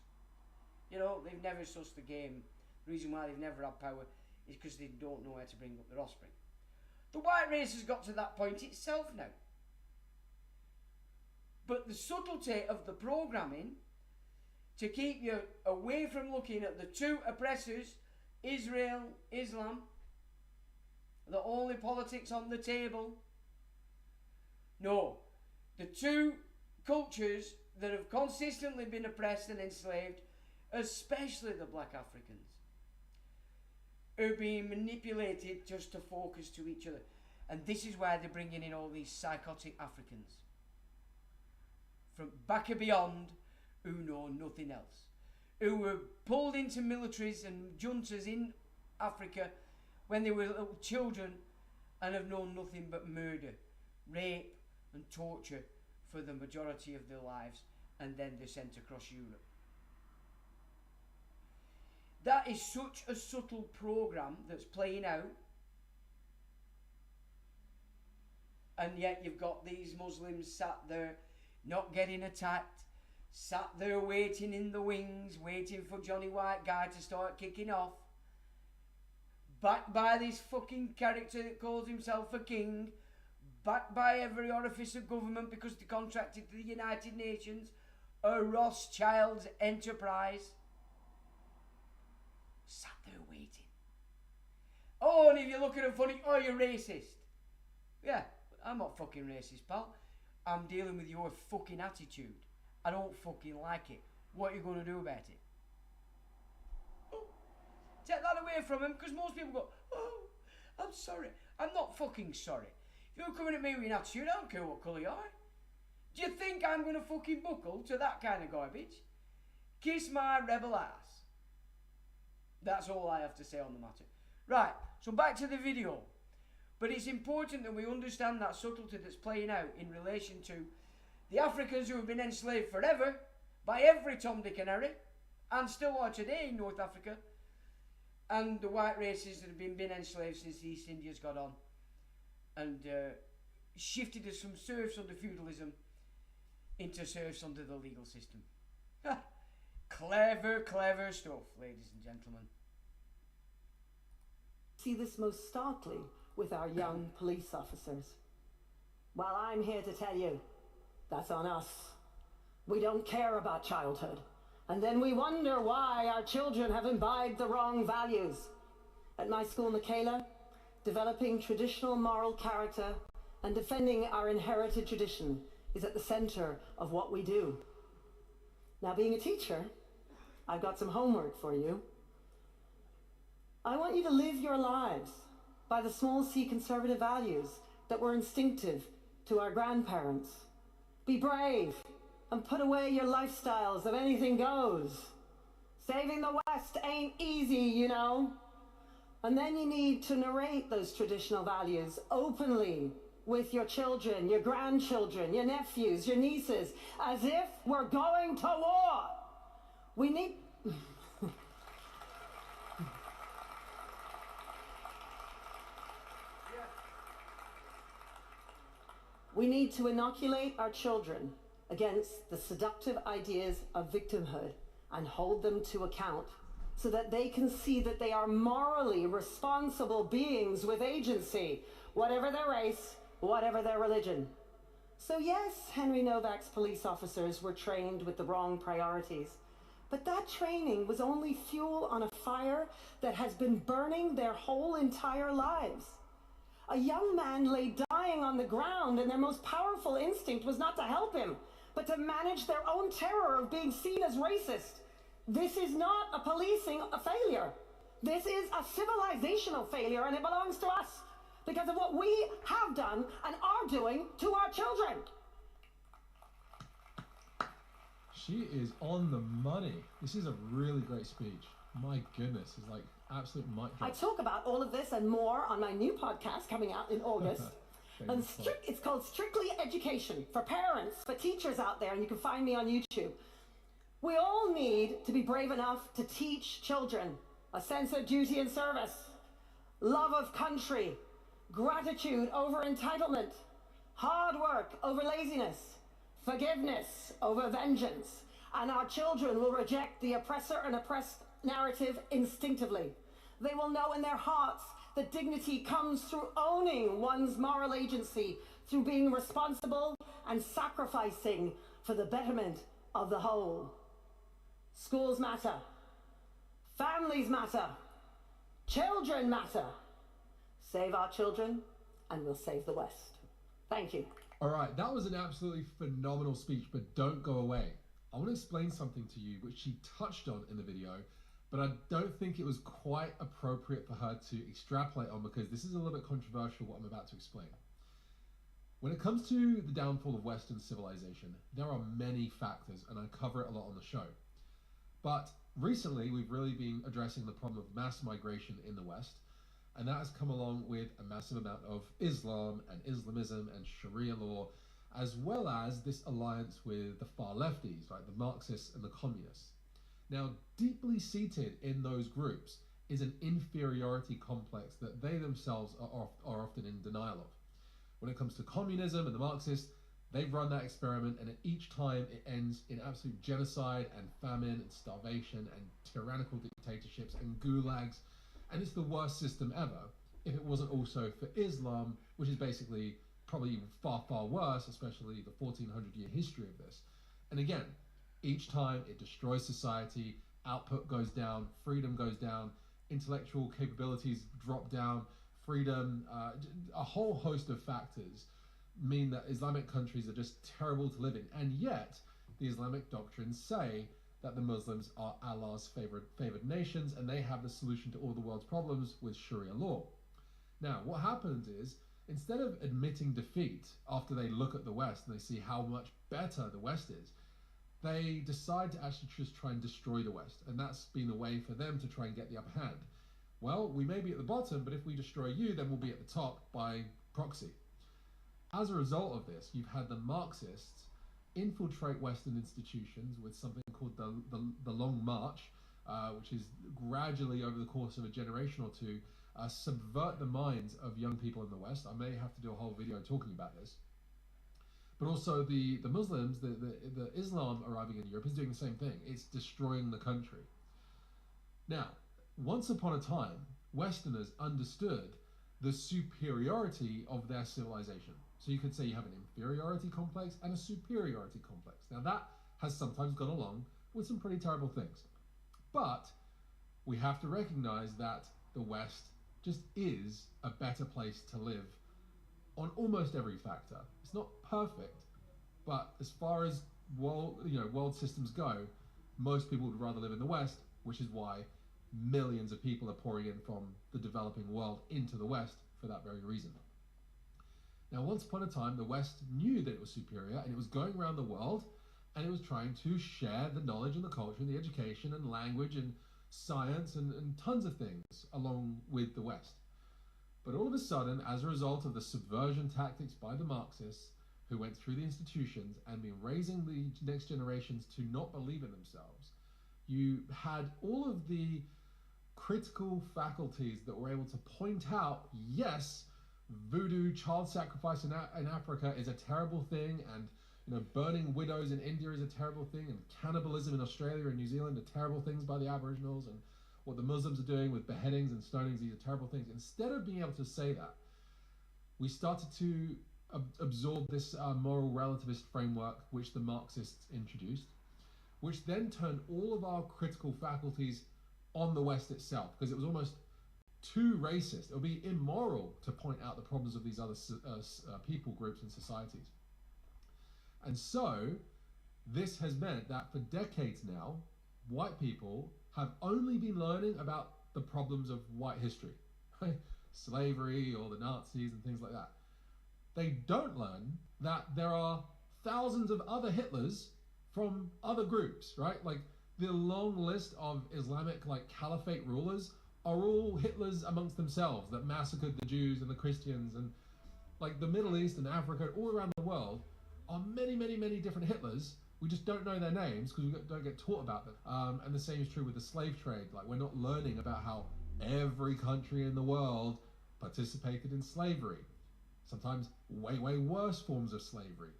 You know, they've never sussed the game. The reason why they've never had power is because they don't know how to bring up their offspring. The white race has got to that point itself now. But the subtlety of the programming to keep you away from looking at the two oppressors, Israel, Islam, the only politics on the table. No, the two cultures that have consistently been oppressed and enslaved, especially the black Africans, are being manipulated just to focus to each other. And this is why they're bringing in all these psychotic Africans from back and beyond, who know nothing else, who were pulled into militaries and juntas in Africa when they were little children and have known nothing but murder, rape and torture for the majority of their lives, and then they're sent across Europe. That is such a subtle program that's playing out, and yet you've got these Muslims sat there not getting attacked, sat there waiting in the wings, waiting for Johnny White Guy to start kicking off, backed by this fucking character that calls himself a king, backed by every orifice of government because they contracted to the United Nations, a Rothschild's enterprise. Sat there waiting. Oh, and if you look at him funny, oh, you're racist. Yeah, I'm not fucking racist, pal. I'm dealing with your fucking attitude. I don't fucking like it. What are you going to do about it? Oh, take that away from him, because most people go, oh, I'm sorry. I'm not fucking sorry. If you're coming at me with an attitude, I don't care what colour you are. Do you think I'm going to fucking buckle to that kind of garbage? Kiss my rebel ass. That's all I have to say on the matter. Right, so back to the video. But it's important that we understand that subtlety that's playing out in relation to the Africans who have been enslaved forever by every Tom, Dick and Harry, and still are today in North Africa, and the white races that have been enslaved since the East Indians got on and shifted us from serfs under feudalism into serfs under the legal system. Clever, clever stuff, ladies and gentlemen. See this most starkly with our young police officers. Well, I'm here to tell you, that's on us. We don't care about childhood. And then we wonder why our children have imbibed the wrong values. At my school, Michaela, developing traditional moral character and defending our inherited tradition is at the center of what we do. Now, being a teacher, I've got some homework for you. I want you to live your lives by the small c conservative values that were instinctive to our grandparents. Be brave and put away your lifestyles of anything goes. Saving the West ain't easy, you know. And then you need to narrate those traditional values openly with your children, your grandchildren, your nephews, your nieces, as if we're going to war. We need... We need to inoculate our children against the seductive ideas of victimhood and hold them to account so that they can see that they are morally responsible beings with agency, whatever their race, whatever their religion. So yes, Henry Novak's police officers were trained with the wrong priorities, but that training was only fuel on a fire that has been burning their whole entire lives. A young man lay dying on the ground, and their most powerful instinct was not to help him, but to manage their own terror of being seen as racist. This is not a policing failure. This is a civilizational failure, and it belongs to us because of what we have done and are doing to our children. She is on the money. This is a really great speech. My goodness, it's like absolute mic drop. I talk about all of this and more on my new podcast coming out in August. And it's called Strictly Education, for parents, for teachers out there, and you can find me on YouTube. We all need to be brave enough to teach children a sense of duty and service, love of country, gratitude over entitlement, hard work over laziness, forgiveness over vengeance, and our children will reject the oppressor and oppressed narrative instinctively. They will know in their hearts that dignity comes through owning one's moral agency, through being responsible and sacrificing for the betterment of the whole. Schools matter. Families matter. Children matter. Save our children and we'll save the West. Thank you. All right, that was an absolutely phenomenal speech, but don't go away. I want to explain something to you which she touched on in the video, but I don't think it was quite appropriate for her to extrapolate on because this is a little bit controversial what I'm about to explain. When it comes to the downfall of Western civilization, there are many factors, and I cover it a lot on the show. But recently, we've really been addressing the problem of mass migration in the West, and that has come along with a massive amount of Islam and Islamism and Sharia law, as well as this alliance with the far lefties, like the Marxists and the communists. Now, deeply seated in those groups is an inferiority complex that they themselves are often in denial of. When it comes to communism and the Marxists, they've run that experiment, and at each time it ends in absolute genocide and famine and starvation and tyrannical dictatorships and gulags And it's the worst system ever if it wasn't also for Islam, which is basically probably even far, far worse, especially the 1400-year history of this. And again, each time it destroys society, output goes down, freedom goes down, intellectual capabilities drop down, freedom, a whole host of factors mean that Islamic countries are just terrible to live in. And yet, the Islamic doctrines say that the Muslims are Allah's favored nations, and they have the solution to all the world's problems with Sharia law. Now, what happens is, instead of admitting defeat after they look at the West and they see how much better the West is, they decide to actually just try and destroy the West. And that's been a way for them to try and get the upper hand. Well, we may be at the bottom, but if we destroy you, then we'll be at the top by proxy. As a result of this, you've had the Marxists infiltrate Western institutions with something called the Long March, which is gradually, over the course of a generation or two, subvert the minds of young people in the West. I may have to do a whole video talking about this. But also the Muslims, the Islam arriving in Europe is doing the same thing. It's destroying the country. Now, once upon a time, Westerners understood the superiority of their civilization. So you could say you have an inferiority complex and a superiority complex. Now that has sometimes gone along with some pretty terrible things. But we have to recognize that the West just is a better place to live on almost every factor. It's not perfect, but as far as world systems go, most people would rather live in the West, which is why millions of people are pouring in from the developing world into the West for that very reason. Now, once upon a time, the West knew that it was superior, and it was going around the world, and it was trying to share the knowledge and the culture and the education and language and science and tons of things along with the West. But all of a sudden, as a result of the subversion tactics by the Marxists, who went through the institutions and been raising the next generations to not believe in themselves, you had all of the critical faculties that were able to point out, yes, voodoo, child sacrifice in Africa is a terrible thing, and burning widows in India is a terrible thing, and cannibalism in Australia and New Zealand are terrible things by the Aboriginals, and what the Muslims are doing with beheadings and stonings, these are terrible things. Instead of being able to say that, we started to absorb this moral relativist framework which the Marxists introduced, which then turned all of our critical faculties on the West itself, because it was almost too racist. It would be immoral to point out the problems of these other people groups and societies. And so this has meant that for decades now, white people have only been learning about the problems of white history, right? Slavery or the Nazis and things like that. They don't learn that there are thousands of other Hitlers from other groups, right? Like the long list of Islamic caliphate rulers are all Hitlers amongst themselves that massacred the Jews and the Christians, and the Middle East and Africa, all around the world are many, many, many different Hitlers. We just don't know their names because we don't get taught about them. And the same is true with the slave trade. We're not learning about how every country in the world participated in slavery. Sometimes way, way worse forms of slavery,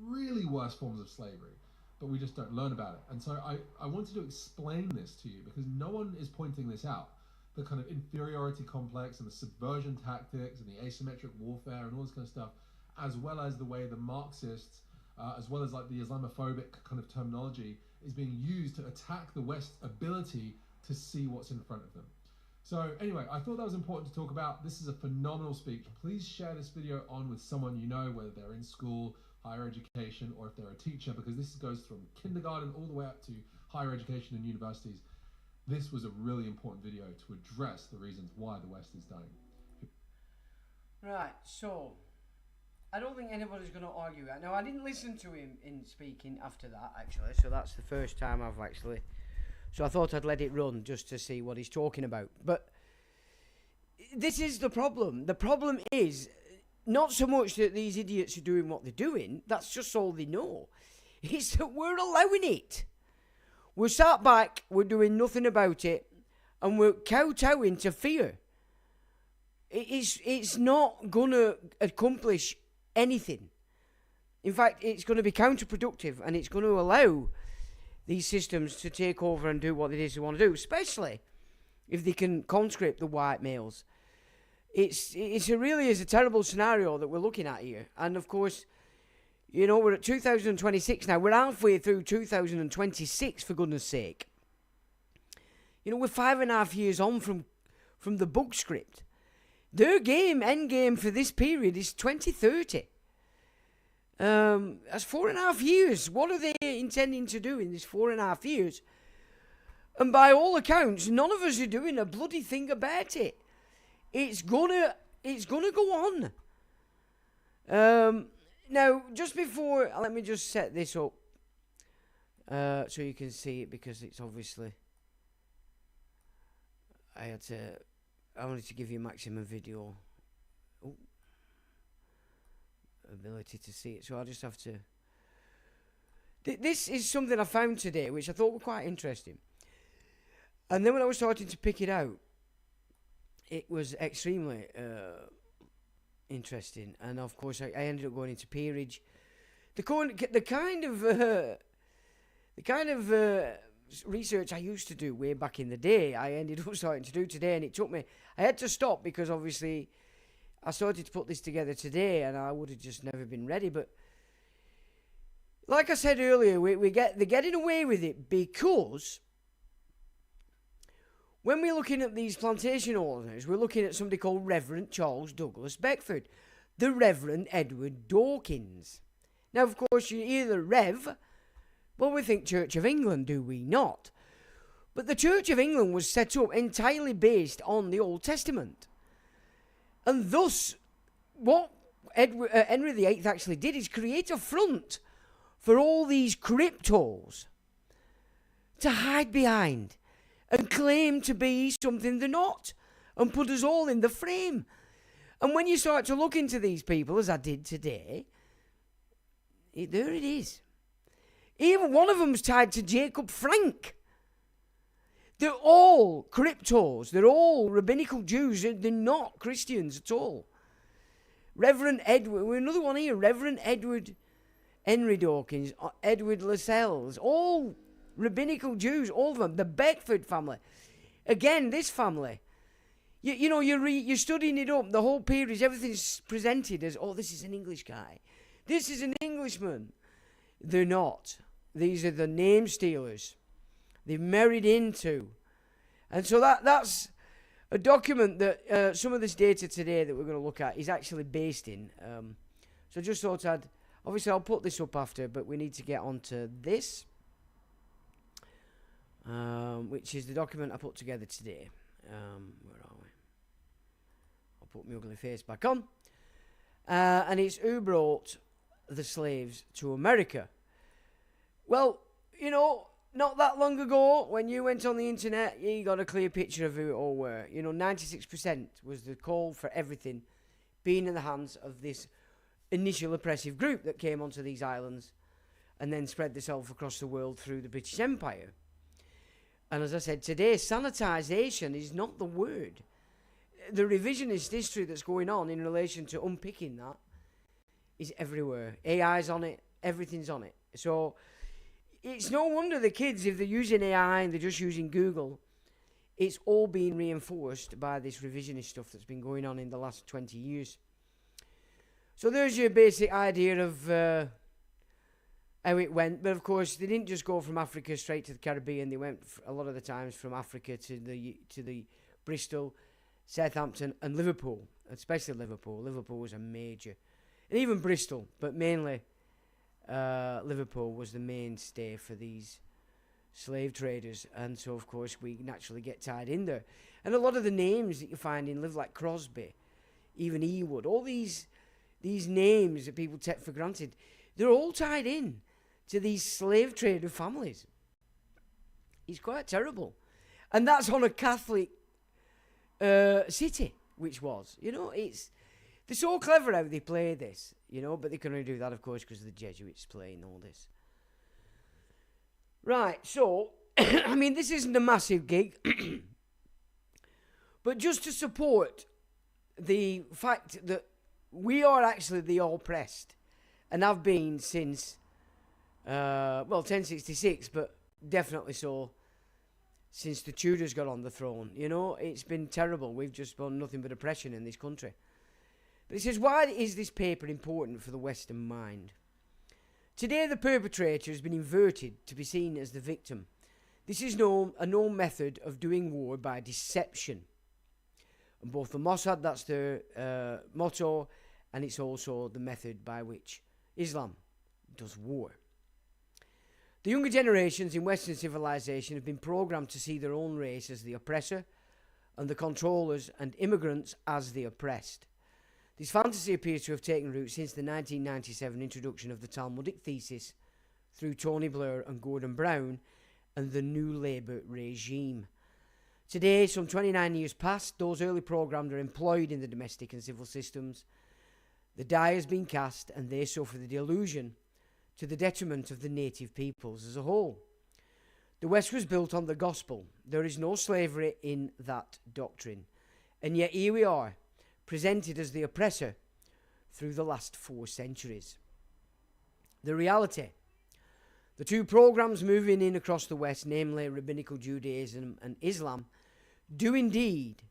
really worse forms of slavery, but we just don't learn about it. And so I wanted to explain this to you because no one is pointing this out. The kind of inferiority complex and the subversion tactics and the asymmetric warfare and all this kind of stuff, as well as the way the Marxists, as well as the Islamophobic kind of terminology is being used to attack the West's ability to see what's in front of them. So anyway, I thought that was important to talk about. This is a phenomenal speech. Please share this video on with someone you know, whether they're in school, higher education, or if they're a teacher, because this goes from kindergarten all the way up to higher education and universities. This was a really important video to address the reasons why the West is dying. Right, so I don't think anybody's going to argue that. Now, I didn't listen to him in speaking after that, actually, so that's the first time I've actually... So I thought I'd let it run just to see what he's talking about. But this is the problem. The problem is not so much that these idiots are doing what they're doing. That's just all they know. It's that we're allowing it. We're sat back, we're doing nothing about it, and we're kowtowing to fear. It's not going to accomplish anything. In fact, it's going to be counterproductive, and it's going to allow these systems to take over and do what it is they want to do, especially if they can conscript the white males. It really is a terrible scenario that we're looking at here. And of course, you know, we're at 2026 now. We're halfway through 2026, for goodness sake. You know, we're 5.5 years on from the book script. Their end game for this period is 2030. That's 4.5 years. What are they intending to do in this 4.5 years? And by all accounts, none of us are doing a bloody thing about it. It's gonna go on. Now, just before, let me just set this up so you can see it, because it's obviously I wanted to give you maximum video ability to see it, so I'll just have to. This is something I found today, which I thought was quite interesting, and then when I was starting to pick it out, it was extremely interesting, and of course I ended up going into peerage. The kind of research I used to do way back in the day, I ended up starting to do today, and it took me. I had to stop because obviously I started to put this together today, and I would have just never been ready. But like I said earlier, they're getting away with it because when we're looking at these plantation owners, we're looking at somebody called Reverend Charles Douglas Beckford, the Reverend Edward Dawkins. Now, of course, you hear the Rev, well, we think Church of England, do we not? But the Church of England was set up entirely based on the Old Testament. And thus, what Henry VIII actually did is create a front for all these cryptos to hide behind and claim to be something they're not, and put us all in the frame. And when you start to look into these people, as I did today, there it is. Even one of them's tied to Jacob Frank. They're all cryptos. They're all rabbinical Jews. They're not Christians at all. Reverend Edward, another one here, Reverend Edward Henry Dawkins, Edward Lascelles, all rabbinical Jews, all of them. The Beckford family. Again, this family. You know, you're studying it up. The whole period, everything's presented as, oh, this is an English guy. This is an Englishman. They're not. These are the name stealers. They've married into. And so that's a document that some of this data today that we're going to look at is actually based in. So I just thought obviously I'll put this up after, but we need to get onto this, which is the document I put together today. Where are we? I'll put my ugly face back on. And it's who brought the slaves to America. Well, you know, not that long ago, when you went on the internet, you got a clear picture of who it all were. You know, 96% was the call for everything being in the hands of this initial oppressive group that came onto these islands and then spread themselves across the world through the British Empire. And as I said today, sanitisation is not the word. The revisionist history that's going on in relation to unpicking that is everywhere. AI's on it, everything's on it. So it's no wonder the kids, if they're using AI and they're just using Google, it's all being reinforced by this revisionist stuff that's been going on in the last 20 years. So there's your basic idea of how it went. But of course, they didn't just go from Africa straight to the Caribbean. They went a lot of the times from Africa to the Bristol, Southampton and Liverpool, especially Liverpool. Liverpool was a major, and even Bristol, but mainly Liverpool was the mainstay for these slave traders. And so of course we naturally get tied in there. And a lot of the names that you find in like Crosby, even Ewood, all these names that people take for granted, they're all tied in to these slave trader families. It's quite terrible. And that's on a Catholic city, which was, you know, they're so clever how they play this, you know, but they can only do that, of course, because of the Jesuits playing all this. Right, so, I mean, this isn't a massive gig, but just to support the fact that we are actually the oppressed, and have been since, 1066, but definitely so since the Tudors got on the throne. You know, it's been terrible. We've just done nothing but oppression in this country. But it says, why is this paper important for the Western mind? Today, the perpetrator has been inverted to be seen as the victim. This is a known method of doing war by deception. And both the Mossad, that's their motto, and it's also the method by which Islam does war. The younger generations in Western civilization have been programmed to see their own race as the oppressor and the controllers and immigrants as the oppressed. This fantasy appears to have taken root since the 1997 introduction of the Talmudic thesis through Tony Blair and Gordon Brown and the New Labour regime. Today, some 29 years past, those early programmed are employed in the domestic and civil systems. The die has been cast and they suffer the delusion to the detriment of the native peoples as a whole. The West was built on the gospel. There is no slavery in that doctrine. And yet here we are, presented as the oppressor through the last 4 centuries. The reality: the two programs moving in across the West, namely Rabbinical Judaism and Islam, do indeed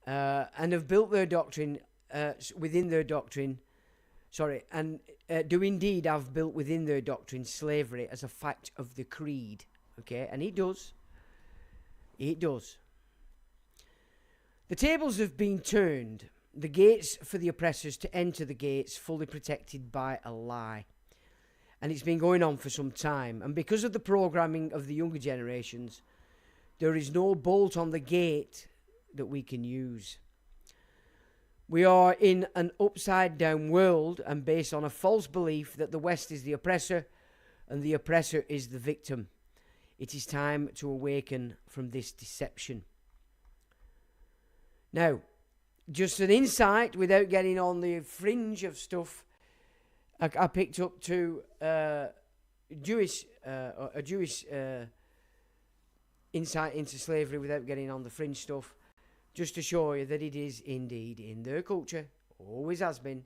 and have built their doctrine within their doctrine, do indeed have built within their doctrine slavery as a fact of the creed. Okay, and it does. It does. The tables have been turned. The gates for the oppressors to enter the gates fully protected by a lie. And it's been going on for some time. And because of the programming of the younger generations, there is no bolt on the gate that we can use. We are in an upside-down world and based on a false belief that the West is the oppressor and the oppressor is the victim. It is time to awaken from this deception. Now, just an insight without getting on the fringe of stuff, I picked up to a Jewish insight into slavery without getting on the fringe stuff, just to show you that it is indeed in their culture, always has been.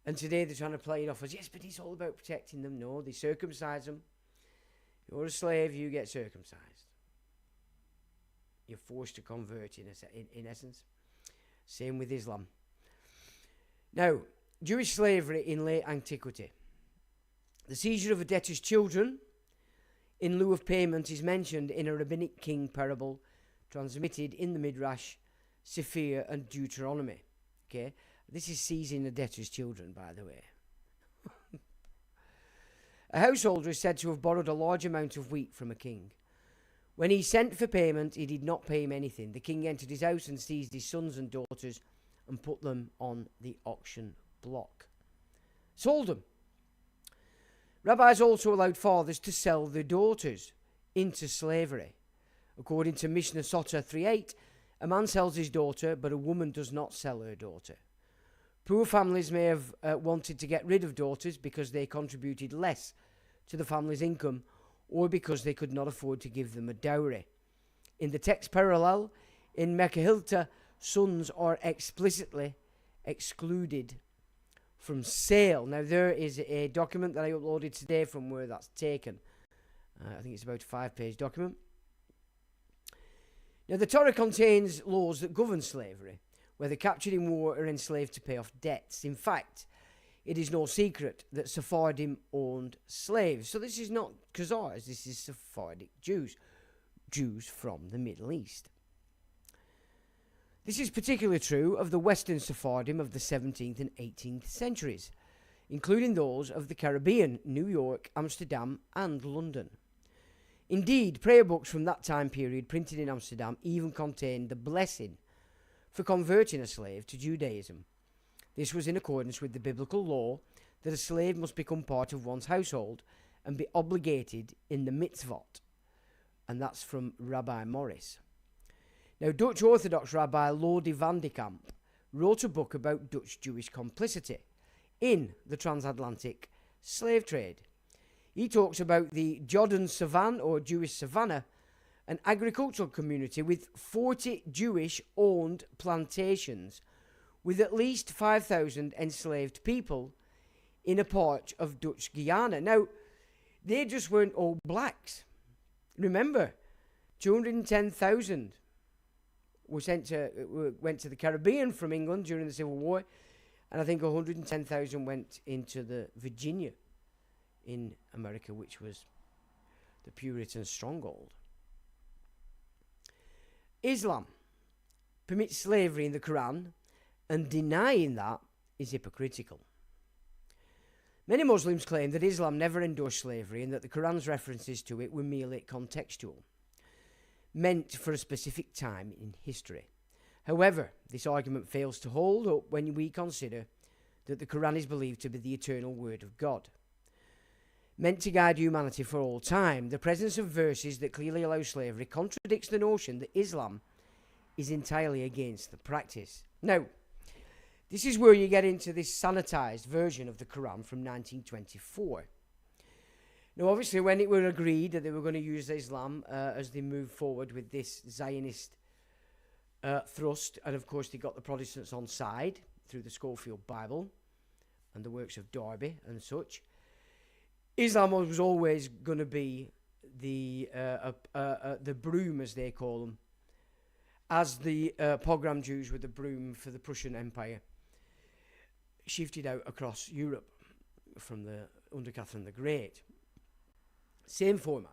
And today they're trying to play it off as, yes, but it's all about protecting them. No, they circumcise them. You're a slave, you get circumcised. You're forced to convert in essence. Same with Islam. Now, Jewish slavery in late antiquity. The seizure of a debtor's children in lieu of payment is mentioned in a rabbinic king parable transmitted in the Midrash, Sephir and Deuteronomy. Okay, this is seizing a debtor's children, by the way. A householder is said to have borrowed a large amount of wheat from a king. When he sent for payment, he did not pay him anything. The king entered his house and seized his sons and daughters and put them on the auction block. Sold them. Rabbis also allowed fathers to sell their daughters into slavery. According to Mishnah Sota 3:8, a man sells his daughter, but a woman does not sell her daughter. Poor families may have wanted to get rid of daughters because they contributed less to the family's income or because they could not afford to give them a dowry. In the text parallel, in Mekahilta, sons are explicitly excluded from sale. Now, there is a document that I uploaded today from where that's taken. I think it's about a 5-page document. Now, the Torah contains laws that govern slavery, whether captured in war or enslaved to pay off debts. In fact, it is no secret that Sephardim owned slaves. So this is not Khazars, this is Sephardic Jews from the Middle East. This is particularly true of the Western Sephardim of the 17th and 18th centuries, including those of the Caribbean, New York, Amsterdam, and London. Indeed, prayer books from that time period printed in Amsterdam even contained the blessing for converting a slave to Judaism. This was in accordance with the biblical law that a slave must become part of one's household and be obligated in the mitzvot. And that's from Rabbi Morris. Now, Dutch Orthodox Rabbi Lodi van de Kamp wrote a book about Dutch-Jewish complicity in the transatlantic slave trade. He talks about the Jodhan Savannah, or Jewish Savannah, an agricultural community with 40 Jewish-owned plantations with at least 5,000 enslaved people in a part of Dutch Guyana. Now, they just weren't all blacks. Remember, 210,000 went to the Caribbean from England during the Civil War, and I think 110,000 went into the Virginia in America, which was the Puritan stronghold. Islam permits slavery in the Quran, and denying that is hypocritical. Many Muslims claim that Islam never endorsed slavery and that the Quran's references to it were merely contextual, meant for a specific time in history. However, this argument fails to hold up when we consider that the Quran is believed to be the eternal word of God, meant to guide humanity for all time. The presence of verses that clearly allow slavery contradicts the notion that Islam is entirely against the practice. Now, this is where you get into this sanitized version of the Quran from 1924. Now, obviously, when it were agreed that they were going to use Islam as they moved forward with this Zionist thrust, and of course they got the Protestants on side through the Schofield Bible and the works of Darby and such, Islam was always going to be the broom, as they call them, as the pogrom Jews were the broom for the Prussian Empire, shifted out across Europe under Catherine the Great. Same format.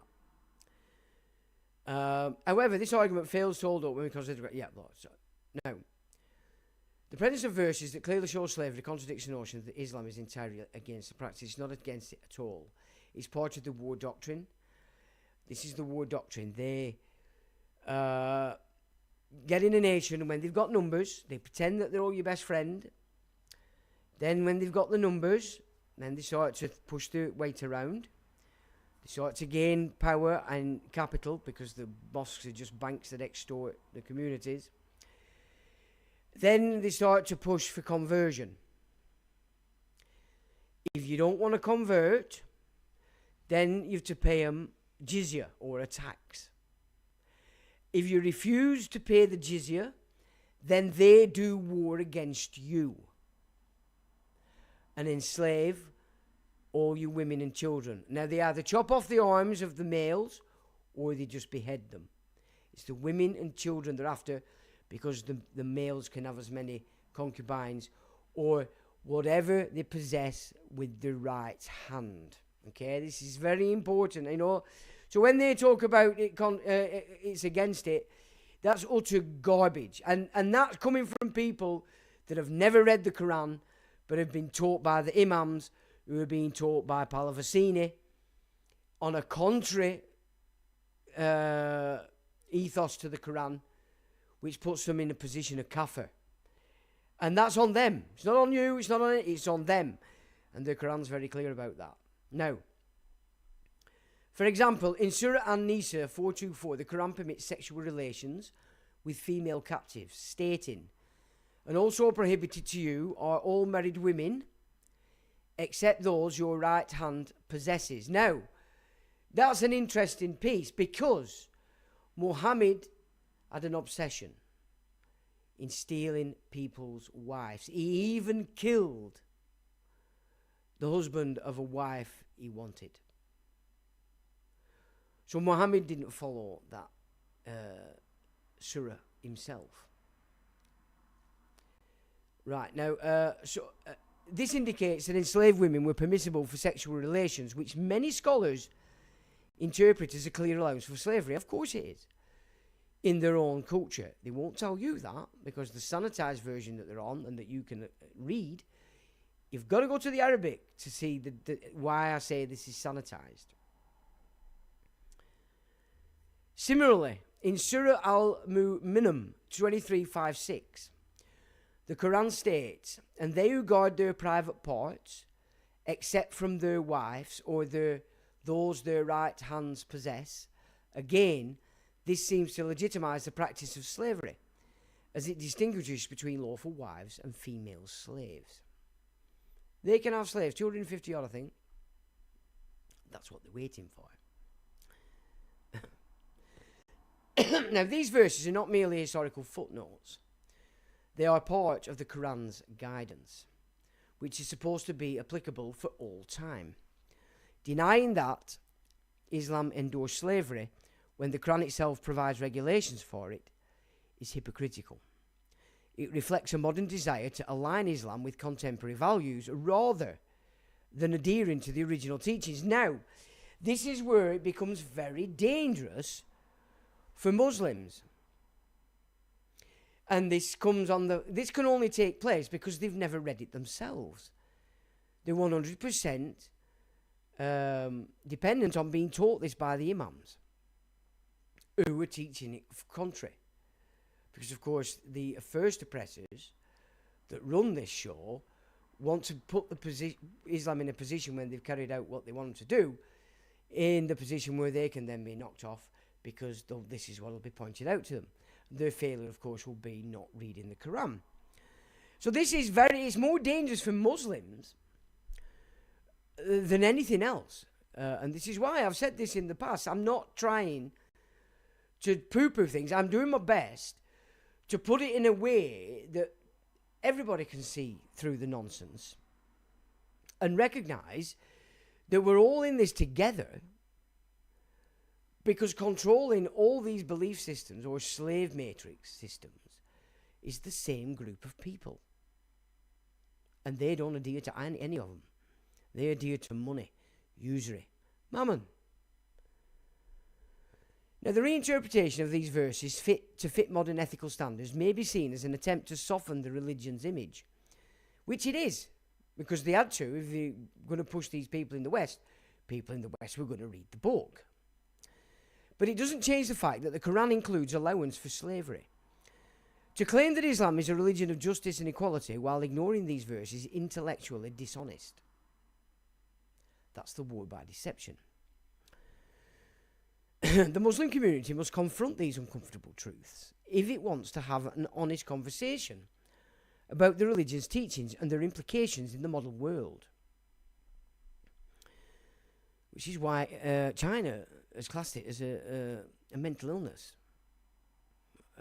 However, this argument fails to hold up when we consider it. Now, the presence of verses that clearly show slavery contradicts the notion that Islam is entirely against the practice. It's not against it at all. It's part of the war doctrine. This is the war doctrine. They get in a nation, and when they've got numbers, they pretend that they're all your best friend. Then when they've got the numbers, then they start to push the weight around. They start to gain power and capital because the mosques are just banks that extort the communities. Then they start to push for conversion. If you don't want to convert, then you have to pay them jizya, or a tax. If you refuse to pay the jizya, then they do war against you and enslave all you women and children. Now, they either chop off the arms of the males or they just behead them. It's the women and children they're after, because the males can have as many concubines or whatever they possess with their right hand. Okay, this is very important, you know. So when they talk about it, it's against it, that's utter garbage. And that's coming from people that have never read the Quran, but have been taught by the imams, who are being taught by Palavicini on a contrary ethos to the Quran, which puts them in a position of kafir. And that's on them. It's not on you, it's not on it, it's on them. And the Quran's very clear about that. Now, for example, in Surah An-Nisa 424, the Quran permits sexual relations with female captives, stating, "And also prohibited to you are all married women, except those your right hand possesses." Now, that's an interesting piece, because Muhammad had an obsession in stealing people's wives. He even killed the husband of a wife he wanted. So Muhammad didn't follow that surah himself. Right, now, this indicates that enslaved women were permissible for sexual relations, which many scholars interpret as a clear allowance for slavery. Of course it is. In their own culture. They won't tell you that, because the sanitized version that they're on and that you can read, you've got to go to the Arabic to see why I say this is sanitized. Similarly, in Surah Al-Mu'minun 23:5-6, the Quran states, "And they who guard their private parts, except from their wives or those their right hands possess." Again, this seems to legitimize the practice of slavery, as it distinguishes between lawful wives and female slaves. They can have slaves, 250 odd, I think. That's what they're waiting for. Now, these verses are not merely historical footnotes. They are part of the Quran's guidance, which is supposed to be applicable for all time. Denying that Islam endorsed slavery when the Quran itself provides regulations for it, is hypocritical. It reflects a modern desire to align Islam with contemporary values rather than adhering to the original teachings. Now, this is where it becomes very dangerous for Muslims. And this can only take place because they've never read it themselves. They're 100% dependent on being taught this by the imams who are teaching it contrary. Because, of course, the first oppressors that run this show want to put Islam in a position when they've carried out what they want them to do, in the position where they can then be knocked off because this is what will be pointed out to them. Their failure, of course, will be not reading the Quran. So this is it's more dangerous for Muslims than anything else. And this is why I've said this in the past. I'm not trying to poo-poo things. I'm doing my best to put it in a way that everybody can see through the nonsense and recognise that we're all in this together, because controlling all these belief systems or slave matrix systems is the same group of people. And they don't adhere to any of them. They adhere to money, usury, mammon. Now, the reinterpretation of these verses to fit modern ethical standards may be seen as an attempt to soften the religion's image, which it is, because they had to. If they're going to push these people in the West were going to read the book. But it doesn't change the fact that the Quran includes allowance for slavery. To claim that Islam is a religion of justice and equality while ignoring these verses is intellectually dishonest. That's the war by deception. The Muslim community must confront these uncomfortable truths if it wants to have an honest conversation about the religion's teachings and their implications in the modern world. Which is why China has classed it as a mental illness.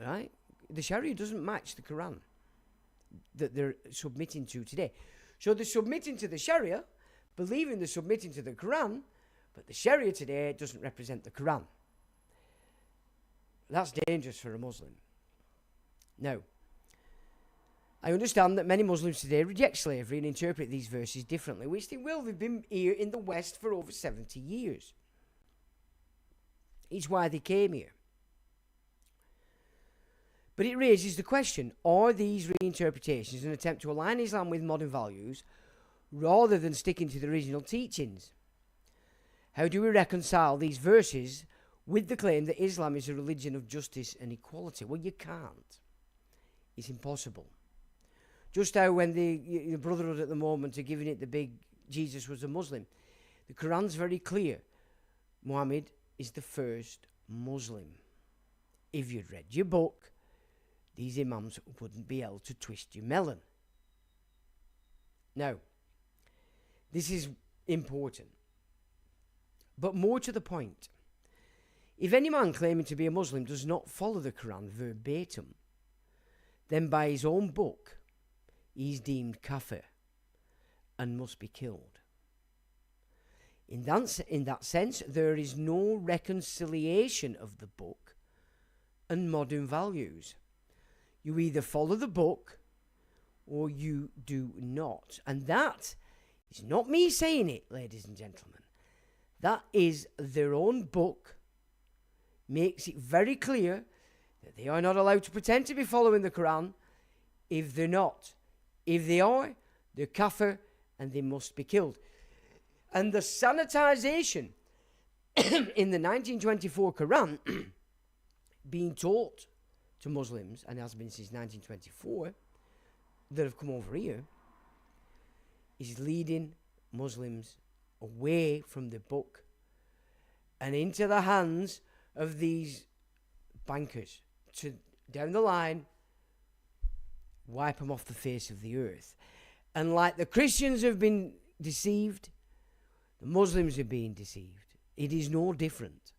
Right? The Sharia doesn't match the Quran that they're submitting to today. So they're submitting to the Sharia, believing they're submitting to the Quran, but the Sharia today doesn't represent the Quran. That's dangerous for a Muslim. Now, I understand that many Muslims today reject slavery and interpret these verses differently, which they will. They've been here in the West for over 70 years. It's why they came here. But it raises the question, are these reinterpretations an attempt to align Islam with modern values rather than sticking to the original teachings? How do we reconcile these verses with the claim that Islam is a religion of justice and equality? Well, you can't. It's impossible. Just how when the Brotherhood at the moment are giving it the big Jesus was a Muslim, the Quran's very clear. Muhammad is the first Muslim. If you'd read your book, these imams wouldn't be able to twist your melon. Now, this is important. But more to the point, if any man claiming to be a Muslim does not follow the Quran verbatim, then by his own book, he's deemed kafir and must be killed. In that sense, there is no reconciliation of the book and modern values. You either follow the book or you do not. And that is not me saying it, ladies and gentlemen. That is their own book. Makes it very clear that they are not allowed to pretend to be following the Quran if they're not. If they are, they're kafir and they must be killed. And the sanitization in the 1924 Quran being taught to Muslims, and has been since 1924, that have come over here, is leading Muslims away from the book and into the hands of these bankers to, down the line, wipe them off the face of the earth. And like the Christians have been deceived, the Muslims are being deceived. It is no different.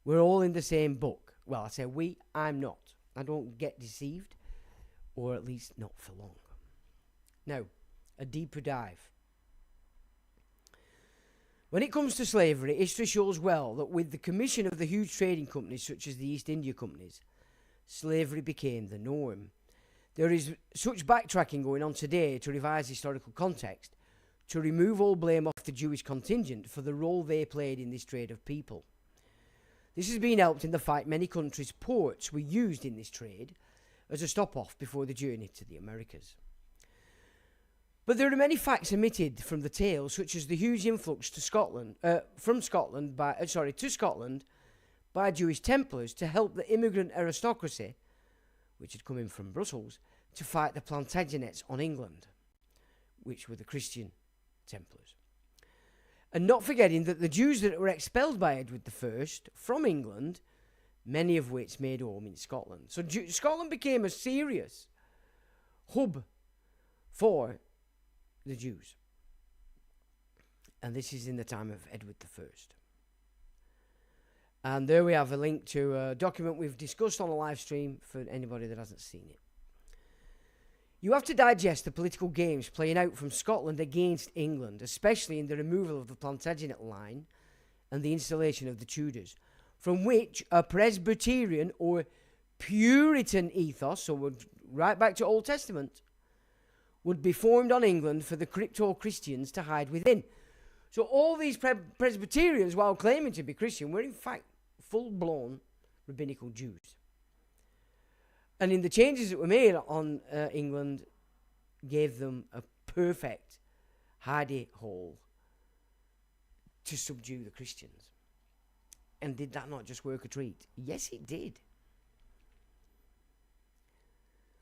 We're all in the same book. Well, I say we, I'm not. I don't get deceived, or at least not for long. Now, a deeper dive. When it comes to slavery, history shows well that with the commission of the huge trading companies such as the East India Companies, slavery became the norm. There is such backtracking going on today to revise historical context, to remove all blame off the Jewish contingent for the role they played in this trade of people. This has been helped in the fact many countries' ports were used in this trade as a stop-off before the journey to the Americas. But there are many facts omitted from the tale, such as the huge influx to Scotland by Jewish Templars to help the immigrant aristocracy, which had come in from Brussels, to fight the Plantagenets on England, which were the Christian Templars. And not forgetting that the Jews that were expelled by Edward I from England, many of which made home in Scotland. So Scotland became a serious hub for the Jews. And this is in the time of Edward I. And there we have a link to a document we've discussed on a live stream for anybody that hasn't seen it. You have to digest the political games playing out from Scotland against England, especially in the removal of the Plantagenet line and the installation of the Tudors, from which a Presbyterian or Puritan ethos, so we're right back to Old Testament, would be formed on England for the crypto-Christians to hide within. So all these Presbyterians, while claiming to be Christian, were in fact full-blown rabbinical Jews. And in the changes that were made on England, gave them a perfect hidey hole to subdue the Christians. And did that not just work a treat? Yes, it did.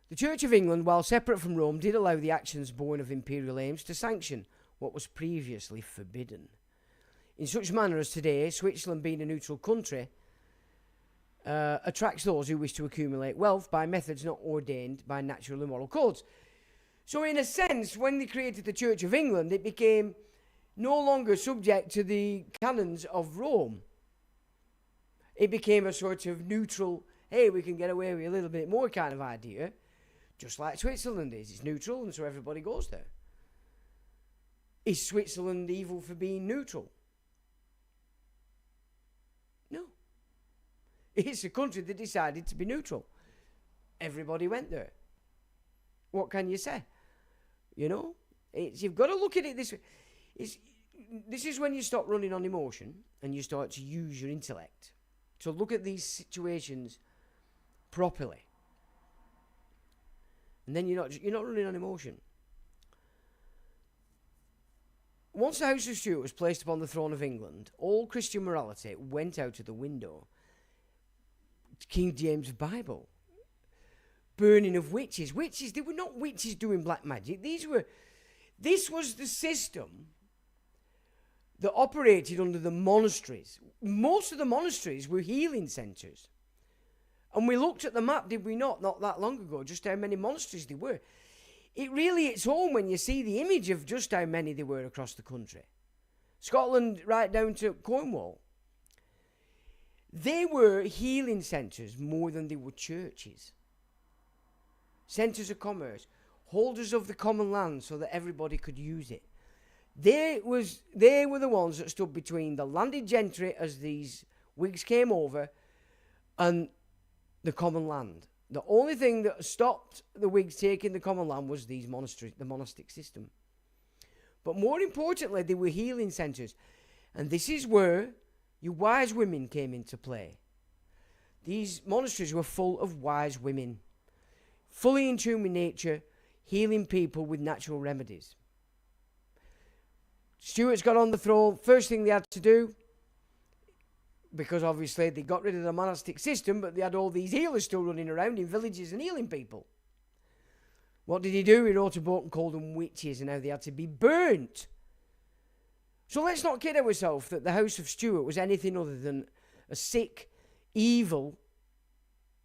The Church of England, while separate from Rome, did allow the actions born of imperial aims to sanction what was previously forbidden. In such manner as today, Switzerland, being a neutral country, attracts those who wish to accumulate wealth by methods not ordained by natural and moral codes. So in a sense, when they created the Church of England, it became no longer subject to the canons of Rome. It became a sort of neutral, hey, we can get away with a little bit more kind of idea, just like Switzerland is. It's neutral, and so everybody goes there. Is Switzerland evil for being neutral? No. It's a country that decided to be neutral. Everybody went there. What can you say? You know? You've got to look at it this way. This is when you stop running on emotion and you start to use your intellect to look at these situations properly. And then you're not running on emotion. Once the House of Stuart was placed upon the throne of England, all Christian morality went out of the window. King James Bible. Burning of witches. Witches, they were not witches doing black magic. This was the system that operated under the monasteries. Most of the monasteries were healing centres. And we looked at the map, did we not that long ago, just how many monasteries there were. It really hits home when you see the image of just how many there were across the country. Scotland right down to Cornwall. They were healing centres more than they were churches. Centres of commerce, holders of the common land so that everybody could use it. They were the ones that stood between the landed gentry as these Whigs came over and the common land. The only thing that stopped the Whigs taking the common land was these monasteries, the monastic system. But more importantly, they were healing centres. And this is where your wise women came into play. These monasteries were full of wise women, fully in tune with nature, healing people with natural remedies. Stuarts got on the throne. First thing they had to do, because obviously they got rid of the monastic system, but they had all these healers still running around in villages and healing people. What did he do? He wrote a book and called them witches, and how they had to be burnt. So let's not kid ourselves that the House of Stuart was anything other than a sick, evil,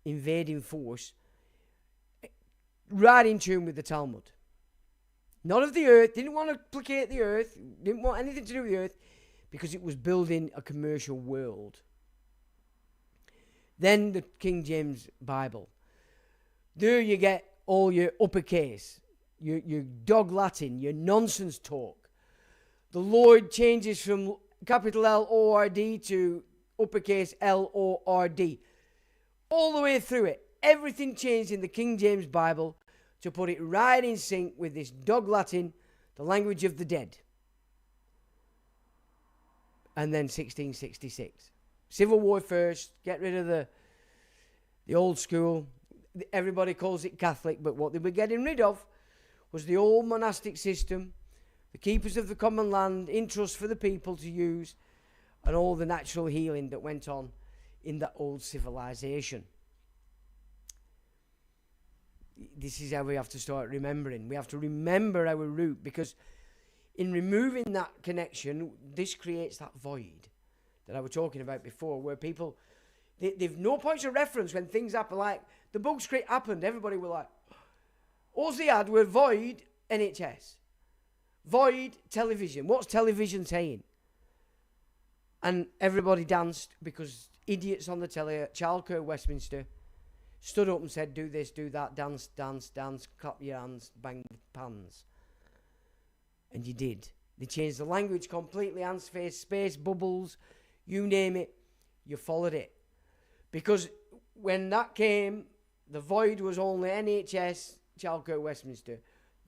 invading force, right in tune with the Talmud. Not of the earth, didn't want to placate the earth, didn't want anything to do with the earth, because it was building a commercial world. Then the King James Bible. There you get all your uppercase, your dog Latin, your nonsense talk. The Lord changes from capital L-O-R-D to uppercase L-O-R-D. All the way through it, everything changed in the King James Bible to put it right in sync with this dog Latin, the language of the dead. And then 1666. Civil War first, get rid of the old school. Everybody calls it Catholic, but what they were getting rid of was the old monastic system, the keepers of the common land, in trust for the people to use, and all the natural healing that went on in that old civilization. This is how we have to start remembering. We have to remember our root, because in removing that connection, this creates that void that I was talking about before, where people, they've no points of reference when things happen. Like the bug scrape happened, everybody were like, all they had were void NHS, void television. What's television saying? And everybody danced because idiots on the telly, Childcare Westminster, stood up and said, do this, do that, dance, dance, dance, clap your hands, bang the pans. And you did. They changed the language completely, hands, face, space, bubbles, you name it, you followed it. Because when that came, the void was only NHS, Childcare Westminster,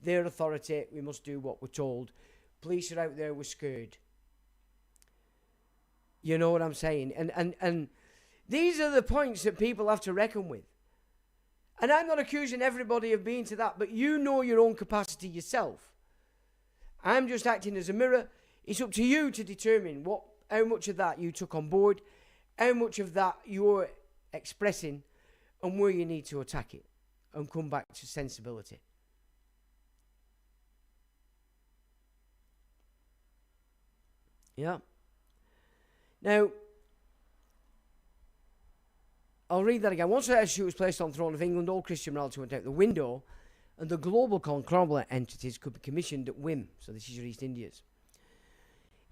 their authority, we must do what we're told. Police are out there, we're scared. You know what I'm saying? And these are the points that people have to reckon with. And I'm not accusing everybody of being to that, but you know your own capacity yourself. I'm just acting as a mirror. It's up to you to determine how much of that you took on board, how much of that you're expressing, and where you need to attack it and come back to sensibility. Yeah. Now, I'll read that again. Once Oppressor was placed on the throne of England, all Christian morality went out the window, and the global conglomerate entities could be commissioned at whim. So this is your East Indias.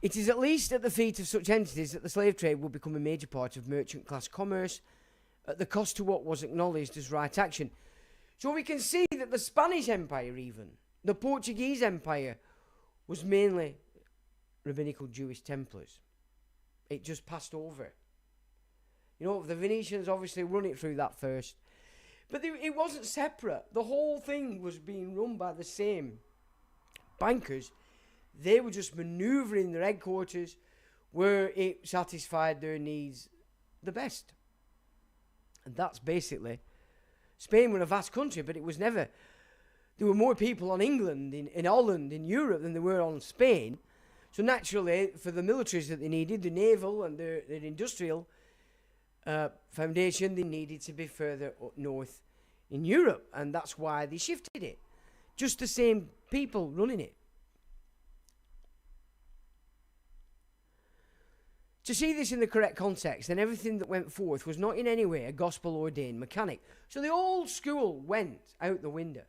It is at least at the feet of such entities that the slave trade will become a major part of merchant class commerce at the cost to what was acknowledged as right action. So we can see that the Spanish Empire, even the Portuguese Empire, was mainly rabbinical Jewish Templars. It just passed over. You know, the Venetians obviously run it through that first. But it wasn't separate. The whole thing was being run by the same bankers. They were just manoeuvring their headquarters where it satisfied their needs the best. And that's basically... Spain were a vast country, but it was never... There were more people on England, in Holland, in Europe, than there were on Spain. So naturally, for the militaries that they needed, the naval and their industrial foundation, they needed to be further up north in Europe. And that's why they shifted it. Just the same people running it. To see this in the correct context, then everything that went forth was not in any way a gospel-ordained mechanic. So the old school went out the window.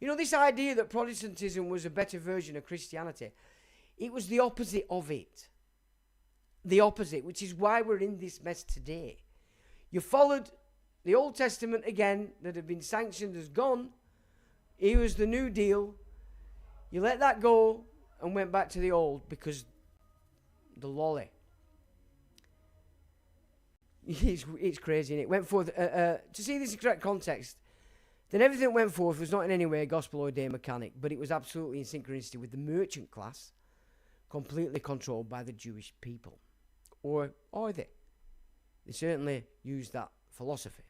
You know, this idea that Protestantism was a better version of Christianity, it was the opposite of it. The opposite, which is why we're in this mess today. You followed the Old Testament again, that had been sanctioned as gone. Here was the New Deal. You let that go and went back to the old because the lolly. It's crazy, and it went forth to see this in correct context. Then everything that went forth was not in any way a gospel-ordained mechanic, but it was absolutely in synchronicity with the merchant class, completely controlled by the Jewish people. Or are they? They certainly used that philosophy.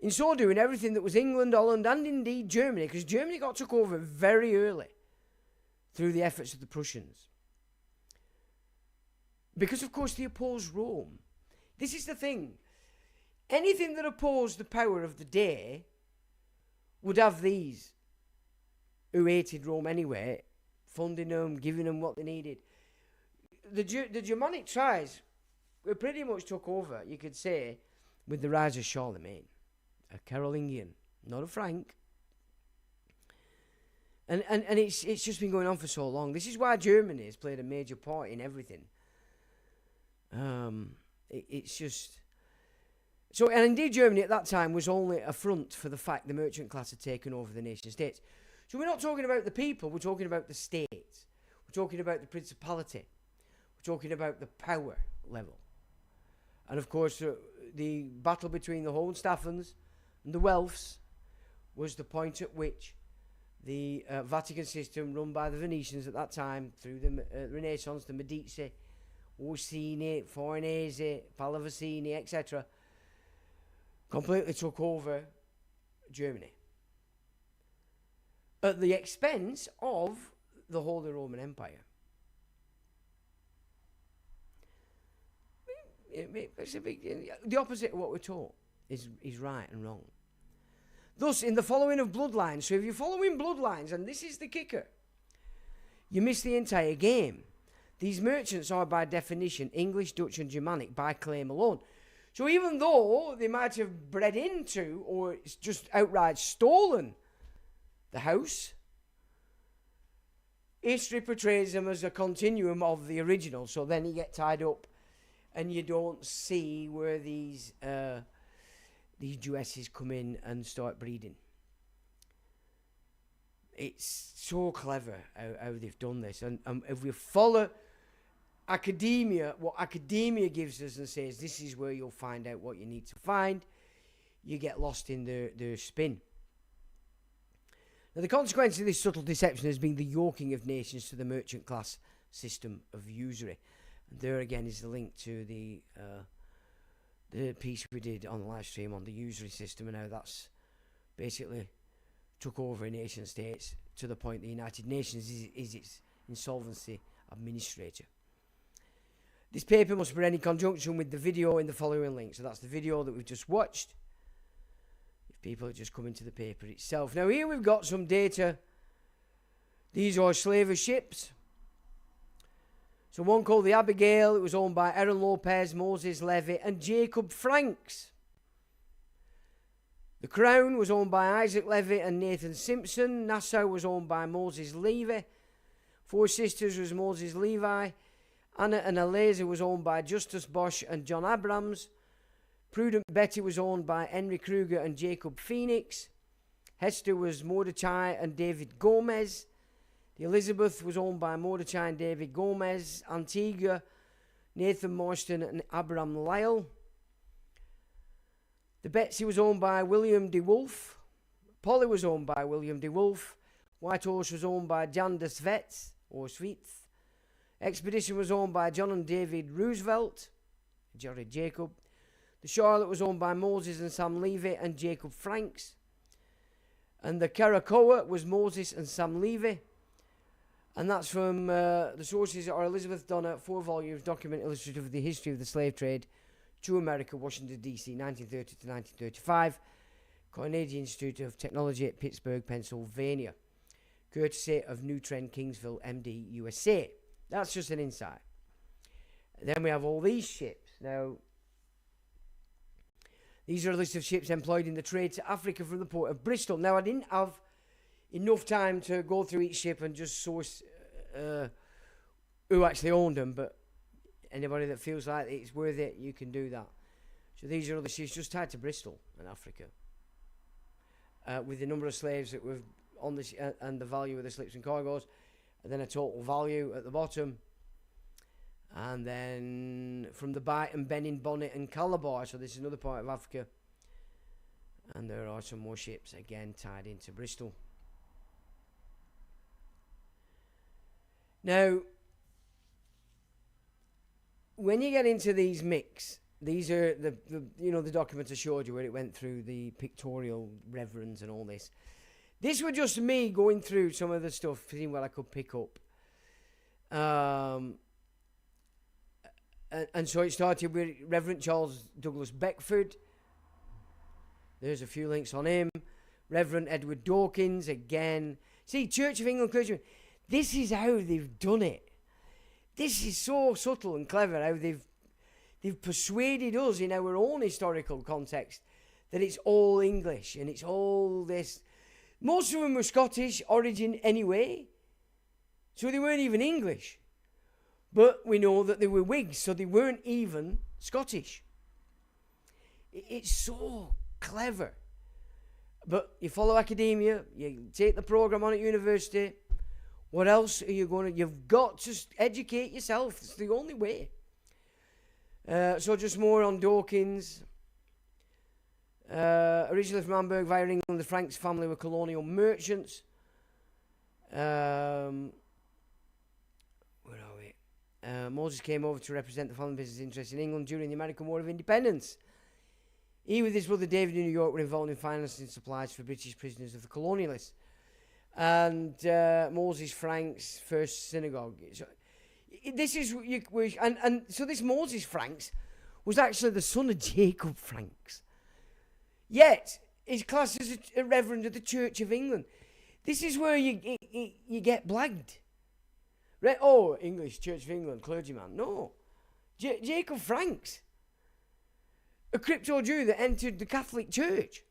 In so doing, everything that was England, Holland, and indeed Germany, because Germany got took over very early through the efforts of the Prussians. Because, of course, they opposed Rome. This is the thing. Anything that opposed the power of the day would have these who hated Rome anyway, funding them, giving them what they needed. The Germanic tribes were pretty much took over, you could say, with the rise of Charlemagne, a Carolingian, not a Frank. And it's just been going on for so long. This is why Germany has played a major part in everything. It's just... So, and indeed Germany at that time was only a front for the fact the merchant class had taken over the nation states. So we're not talking about the people, we're talking about the state. We're talking about the principality. We're talking about the power level. And of course, the battle between the Hohenstaufens and the Welfs was the point at which the Vatican system, run by the Venetians at that time, through the Renaissance, the Medici, Orsini, Farnese, Pallavicini, etc., completely took over Germany at the expense of the Holy Roman Empire. It's a big, the opposite of what we're taught is right and wrong. Thus, in the following of bloodlines, so if you're following bloodlines, and this is the kicker, you miss the entire game. These merchants are by definition English, Dutch and Germanic by claim alone. So even though they might have bred into or just outright stolen the house, history portrays them as a continuum of the original. So then you get tied up and you don't see where these Jewesses come in and start breeding. It's so clever how they've done this. And if we follow academia, what academia gives us and says this is where you'll find out what you need to find, you get lost in their spin. Now, the consequence of this subtle deception has been the yoking of nations to the merchant class system of usury. And there again is the link to the piece we did on the live stream on the usury system and how that's basically took over nation states to the point the United Nations is its insolvency administrator. This paper must be read in conjunction with the video in the following link. So that's the video that we've just watched. If people are just coming to the paper itself. Now here we've got some data. These are slaver ships. So one called the Abigail, it was owned by Aaron Lopez, Moses Levy and Jacob Franks. The Crown was owned by Isaac Levy and Nathan Simpson. Nassau was owned by Moses Levy. Four Sisters was Moses Levi. Anna and Eliza was owned by Justus Bosch and John Abrams. Prudent Betty was owned by Henry Kruger and Jacob Phoenix. Hester was Mordecai and David Gomez. The Elizabeth was owned by Mordecai and David Gomez. Antigua, Nathan Marston and Abraham Lyle. The Betsy was owned by William de Wolfe. Polly was owned by William de Wolfe. White Horse was owned by Jan de Svets, or Sweets. Expedition was owned by John and David Roosevelt, Jerry Jacob. The Charlotte was owned by Moses and Sam Levy and Jacob Franks. And the Caracoa was Moses and Sam Levy. And that's from the sources are Elizabeth Donner, 4 volumes, document illustrative of the history of the slave trade to America, Washington, D.C., 1930 to 1935. Carnegie Institute of Technology at Pittsburgh, Pennsylvania. Courtesy of New Trend Kingsville, MD, USA. That's just an insight. Then we have all these ships. Now, these are a list of ships employed in the trade to Africa from the port of Bristol. Now, I didn't have enough time to go through each ship and just source who actually owned them, but anybody that feels like it's worth it, you can do that. So these are other ships just tied to Bristol in Africa, with the number of slaves that were on the and the value of the slips and cargoes, and then a total value at the bottom. And then from the Bight and Benin, Bonnet and Calabar, so this is another part of Africa. And there are some more ships again tied into Bristol. Now, when you get into these mix, these are the the documents I showed you where it went through the pictorial reverends and all this. This was just me going through some of the stuff, seeing what I could pick up. And so it started with Reverend Charles Douglas Beckford. There's a few links on him. Reverend Edward Dawkins, again. See, Church of England clergymen. This is how they've done it. This is so subtle and clever how they've persuaded us in our own historical context that it's all English and it's all this. Most of them were Scottish origin anyway, so they weren't even English. But we know that they were Whigs, so they weren't even Scottish. It's so clever. But you follow academia, you take the programme on at university, What else are you going to... You've got to educate yourself. It's the only way. So just more on Dawkins. Originally from Hamburg via England, the Franks family were colonial merchants. Where are we? Moses came over to represent the family business interests in England during the American War of Independence. He with his brother David in New York were involved in financing supplies for British prisoners of the colonialists. And Moses Franks' first synagogue. So, this is so this Moses Franks was actually the son of Jacob Franks. Yet he's classed as a reverend of the Church of England. This is where you get blagged. Right? Oh, English Church of England clergyman. No, Jacob Franks, a crypto Jew that entered the Catholic Church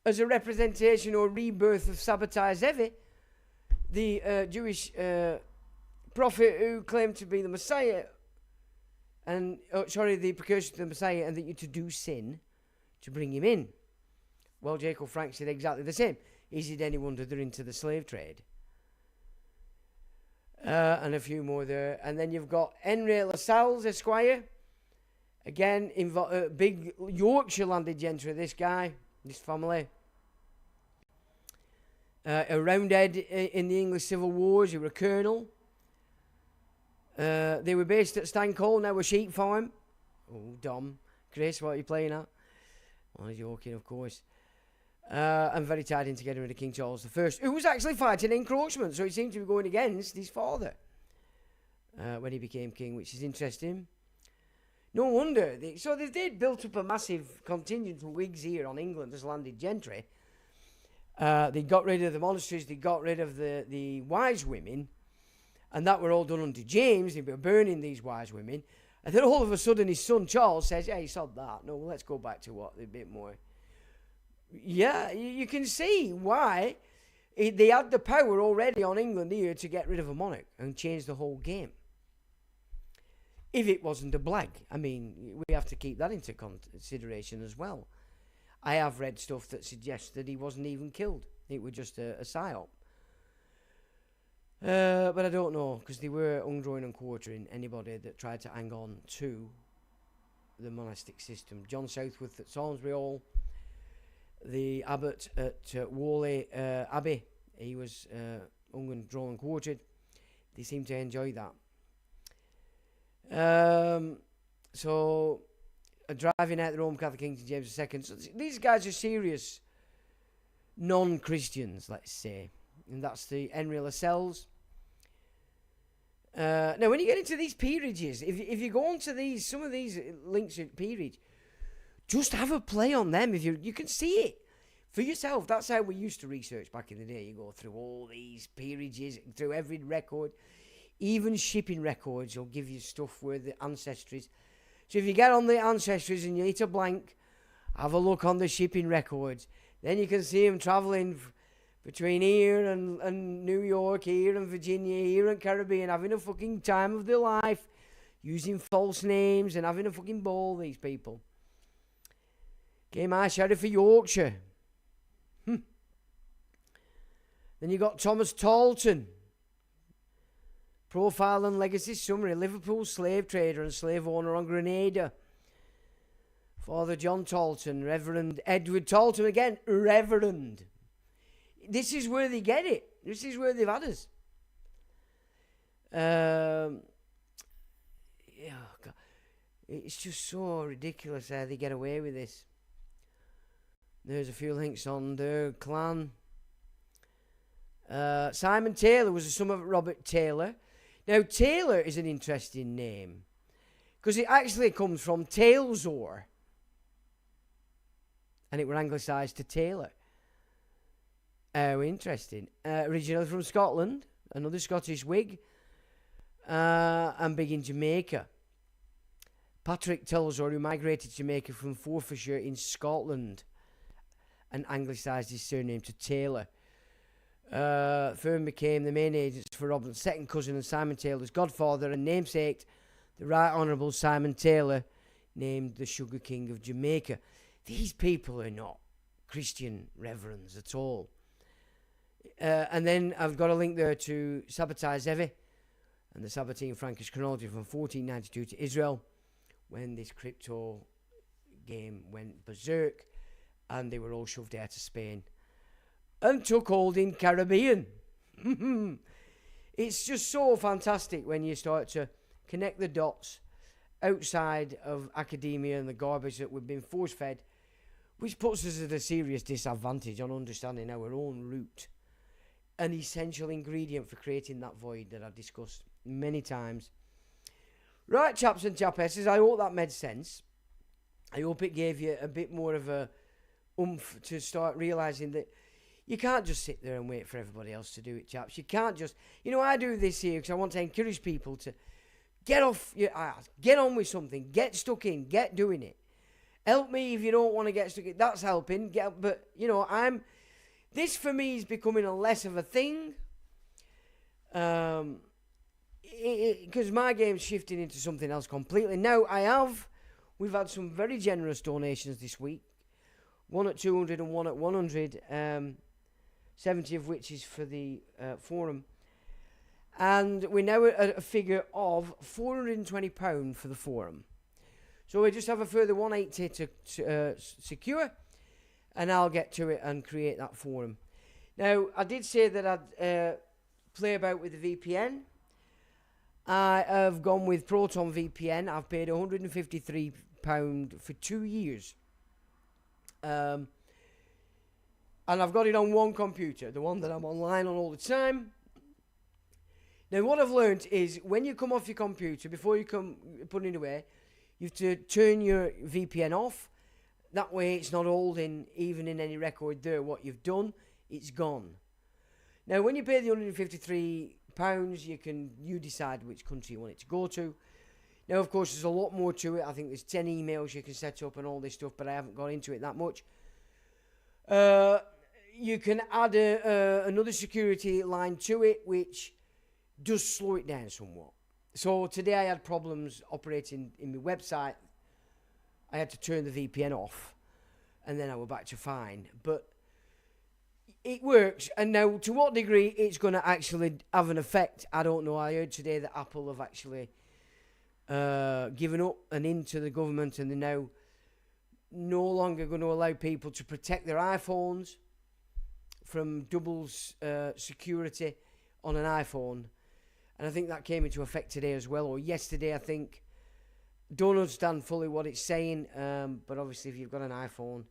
as a representation or rebirth of Sabbatai Zevi, the Jewish prophet who claimed to be the Messiah, and the precursor to the Messiah, and that you to do sin to bring him in. Well, Jacob Franks did exactly the same. Is it any wonder they're into the slave trade? And a few more there. And then you've got Henry Lascelles, Esquire. Again, big Yorkshire landed gentry, this guy, this family. A roundhead in the English Civil Wars. He was a colonel. They were based at Stancoal, now a sheep farm. Oh, Dom. Chris, what are you playing at? Oh, he's joking, of course. And very tied in together with King Charles I, who was actually fighting encroachment, so he seemed to be going against his father when he became king, which is interesting. No wonder. They built up a massive contingent of Whigs here on England as landed gentry. They got rid of the monasteries, they got rid of the wise women, and that were all done under James. They were burning these wise women. And then all of a sudden his son Charles says, hey, sod that. No, let's go back to a bit more. Yeah, you can see why they had the power already on England here to get rid of a monarch and change the whole game. If it wasn't a blag. I mean, we have to keep that into consideration as well. I have read stuff that suggests that he wasn't even killed. It was just a psyop. But I don't know, because they were undrawing and quartering anybody that tried to hang on to the monastic system. John Southworth at Salisbury Hall, the abbot at Whalley Abbey, he was hung and drawn and quartered. They seem to enjoy that. So, driving out the Roman Catholic King James II. So these guys are serious non-Christians, let's say. And that's the Henry Lascelles. Now, when you get into these peerages, if you go on to some of these links at peerage, just have a play on them. If you can see it for yourself. That's how we used to research back in the day. You go through all these peerages, through every record, even shipping records will give you stuff where the ancestries. So if you get on the ancestries and you hit a blank, have a look on the shipping records. Then you can see them travelling between here and New York, here and Virginia, here and Caribbean, having a fucking time of their life, using false names and having a fucking ball, these people. Came my sheriff of Yorkshire. Then you got Thomas Talton. Profile and legacy summary. Liverpool slave trader and slave owner on Grenada. Father John Talton. Reverend Edward Talton. Again, Reverend. This is where they get it. This is where they've had us. Yeah, God. It's just so ridiculous how they get away with this. There's a few links on their clan. Simon Taylor was the son of Robert Taylor. Now, Taylor is an interesting name because it actually comes from Talesor, and it were anglicised to Taylor. Oh, interesting. Originally from Scotland, another Scottish Whig, and big in Jamaica. Patrick Talesor, who migrated to Jamaica from Forfarshire in Scotland, and anglicised his surname to Taylor. Firm became the main agents for Robinson's second cousin and Simon Taylor's godfather and namesake, the Right Honourable Simon Taylor, named the Sugar King of Jamaica. These people are not Christian reverends at all. And then I've got a link there to Sabotage Zevi and the Sabbatine Frankish chronology from 1492 to Israel, when this crypto game went berserk and they were all shoved out of Spain and took hold in Caribbean. It's just so fantastic when you start to connect the dots outside of academia and the garbage that we've been force-fed, which puts us at a serious disadvantage on understanding our own root, an essential ingredient for creating that void that I've discussed many times. Right, chaps and chapesses, I hope that made sense. I hope it gave you a bit more of a oomph to start realising that you can't just sit there and wait for everybody else to do it, chaps. You can't just... I do this here because I want to encourage people to get off your ass, get on with something, get stuck in, get doing it. Help me if you don't want to get stuck in. That's helping. But, this for me is becoming a less of a thing. Because my game's shifting into something else completely. Now, we've had some very generous donations this week. One at 200 and one at 100. 70 of which is for the forum. And we're now at a figure of £420 for the forum. So we just have a further 180 to secure, and I'll get to it and create that forum. Now, I did say that I'd play about with the VPN. I have gone with Proton VPN. I've paid £153 for 2 years. And I've got it on one computer, the one that I'm online on all the time. Now, what I've learned is when you come off your computer, before you come put it away, you have to turn your VPN off. That way it's not holding, even in any record there, what you've done. It's gone. Now, when you pay the £153, you decide which country you want it to go to. Now, of course, there's a lot more to it. I think there's 10 emails you can set up and all this stuff, but I haven't got into it that much. You can add another security line to it, which does slow it down somewhat. So today I had problems operating in my website. I had to turn the VPN off, and then I was back to fine. But it works, and now to what degree it's going to actually have an effect, I don't know. I heard today that Apple have actually given up and into the government, and they're now no longer going to allow people to protect their iPhones from double security on an iPhone. And I think that came into effect today as well, or yesterday, I think. Don't understand fully what it's saying, but obviously if you've got an iPhone,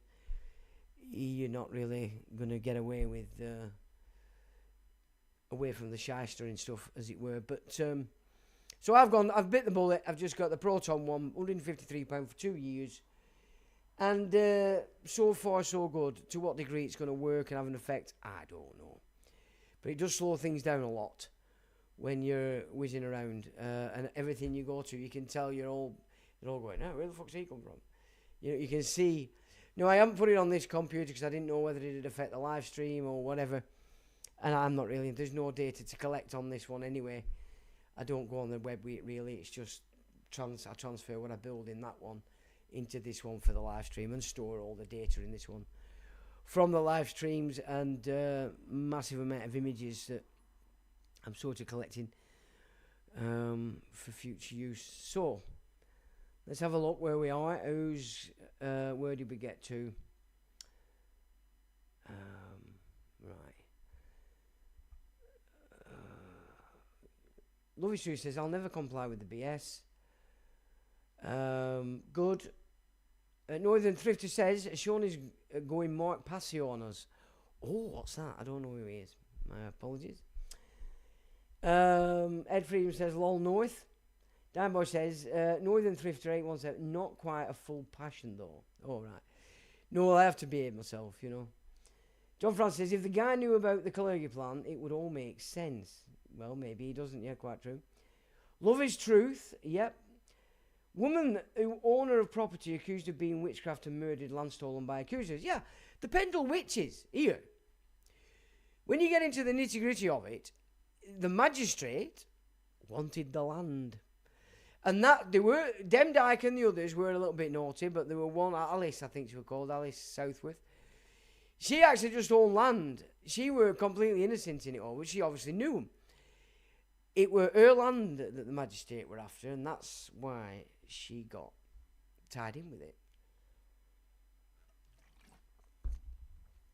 you're not really going to get away with away from the shyster and stuff, as it were. But so I've bit the bullet. I've just got the Proton one, £153 for 2 years. And so far, so good. To what degree it's going to work and have an effect, I don't know. But it does slow things down a lot when you're whizzing around. And everything you go to, you can tell they're all going, where the fuck's he come from? You can see. No, I haven't put it on this computer because I didn't know whether it would affect the live stream or whatever. And I'm not really, there's no data to collect on this one anyway. I don't go on the web with it really. It's just I transfer what I build in that one into this one for the live stream and store all the data in this one from the live streams and massive amount of images that I'm sort of collecting for future use. So let's have a look where we are. Where did we get to? Right. Lovey Sue says, I'll never comply with the BS. Good. Northern Thrifter says, Sean is going Mark Passio on us. Oh, what's that? I don't know who he is. My apologies. Ed Freedom says, lol North. Dan Boy says, Northern Thrifter 817, not quite a full passion though. Oh, right. No, I have to behave myself, John Francis says, if the guy knew about the Kalergi plan, it would all make sense. Well, maybe he doesn't. Yeah, quite true. Love is truth. Yep. Woman who owner of property accused of being witchcraft and murdered, land stolen by accusers. Yeah, the Pendle witches here. When you get into the nitty gritty of it, the magistrate wanted the land. And that they were Demdike and the others were a little bit naughty, but there were one, Alice, I think she was called, Alice Southworth. She actually just owned land. she were completely innocent in it all, which she obviously knew. It were her land that the magistrate were after, and that's why she got tied in with it.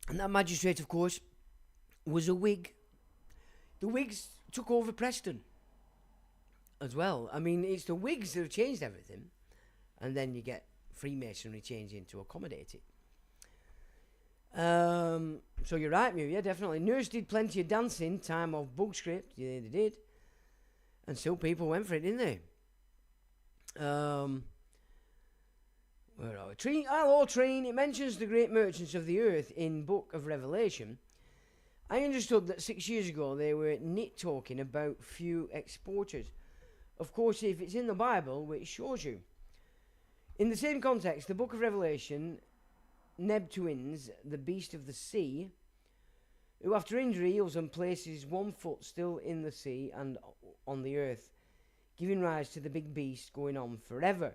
And that magistrate, of course, was a Whig. The Whigs took over Preston as well. I mean, it's the Whigs that have changed everything, and then you get Freemasonry changing to accommodate it. So you're right, Mew, yeah, definitely. Nurse did plenty of dancing, time of book script, yeah, they did. And still people went for it, didn't they? Where are we? Treen, hello, Treen. It mentions the great merchants of the earth in Book of Revelation. I understood that 6 years ago they were nit-talking about few exporters. Of course, if it's in the Bible, which shows you. In the same context, the Book of Revelation, Neptunes, the beast of the sea, who after injury heals and places one foot still in the sea and on the earth, giving rise to the big beast going on forever.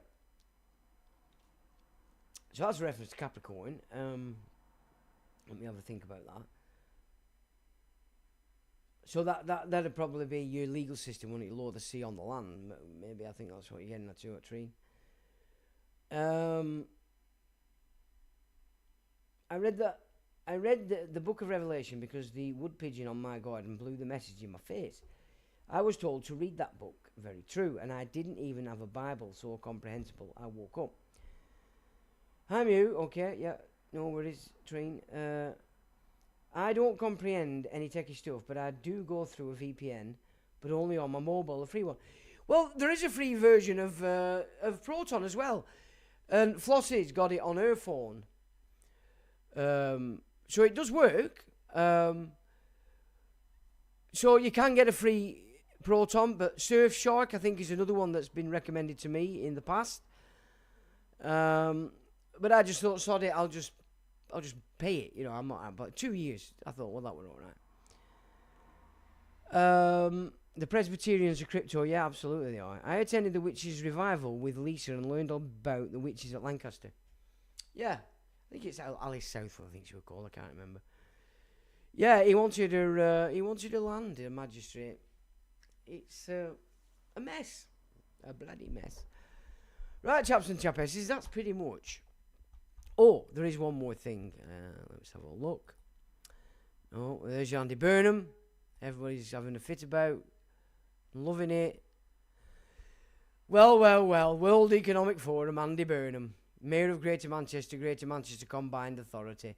So that's a reference to Capricorn. Let me have a think about that. So that'd probably be your legal system when you lower the sea on the land. Maybe I think that's what you're getting at too, at Tree. I read the Book of Revelation because the wood pigeon on my garden blew the message in my face. I was told to read that book, very true, and I didn't even have a Bible so comprehensible. I woke up. Hi Mew, okay, yeah, no worries, Train. I don't comprehend any techie stuff, but I do go through a VPN, but only on my mobile, a free one. Well, there is a free version of Proton as well, and Flossie's got it on her phone. So it does work. So you can get a free Proton, but Surfshark I think is another one that's been recommended to me in the past. But I just thought, sod it, I'll just pay it. You know, I'm not. But 2 years, I thought, well, that were all right. The Presbyterians are crypto, yeah, absolutely they are. I attended the Witches Revival with Lisa and learned all about the witches at Lancaster. Yeah, I think it's Alice Southwell, I think she was called. I can't remember. Yeah, he wanted her. He wanted her land, a magistrate. It's a mess, a bloody mess. Right, chaps and chapesses, that's pretty much. Oh, there is one more thing. Let's have a look. Oh, there's Andy Burnham. Everybody's having a fit about. Loving it. Well. World Economic Forum, Andy Burnham. Mayor of Greater Manchester Combined Authority.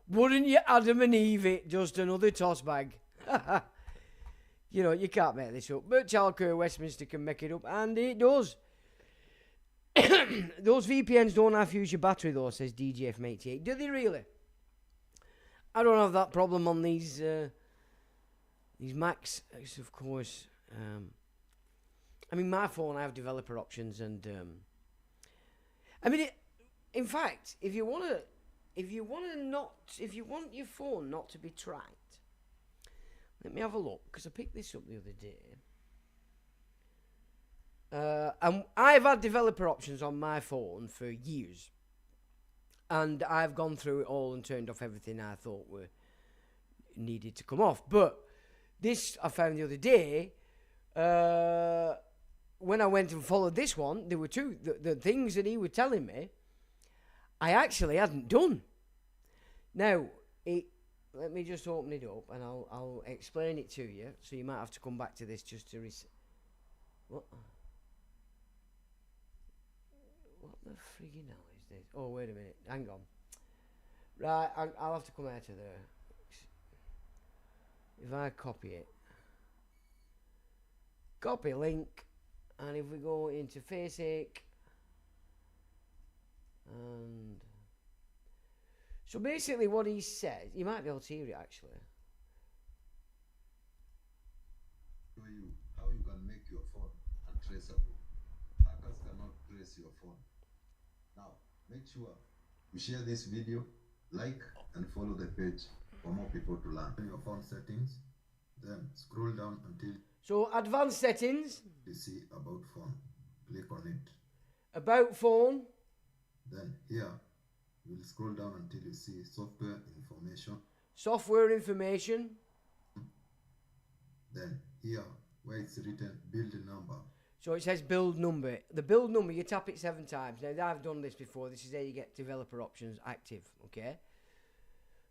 Wouldn't you Adam and Eve it? Just another toss bag. You know, you can't make this up. But Chalker Westminster can make it up, and it does. Those VPNs don't have fuse your battery though, says DJF88. Do they really? I don't have that problem on these Macs, of course. I mean, my phone, I have developer options, and I mean, in fact, if you want your phone not to be tracked, let me have a look, because I picked this up the other day. And I've had developer options on my phone for years, and I've gone through it all and turned off everything I thought were needed to come off. But this I found the other day. When I went and followed this one, there were two the things that he was telling me I actually hadn't done. Now, let me just open it up and I'll explain it to you. So you might have to come back to this just to what the friggin' hell is this? Oh, wait a minute. Hang on. Right, I'll have to come out of there. If I copy it. Copy link. And if we go into Faceic. And so basically what he says, you might be able to hear it actually. Show you how you can make your phone untraceable. Hackers cannot trace your phone. Now, make sure you share this video, like and follow the page for more people to learn. Your phone settings, then scroll down until so advanced settings. You see about phone. Click on it. About phone. Then here, you will scroll down until you see software information. Software information. Then here, where it's written build number, So it says build number. The build number, you tap it 7 times. Now, I've done this before. This is how you get developer options active, okay?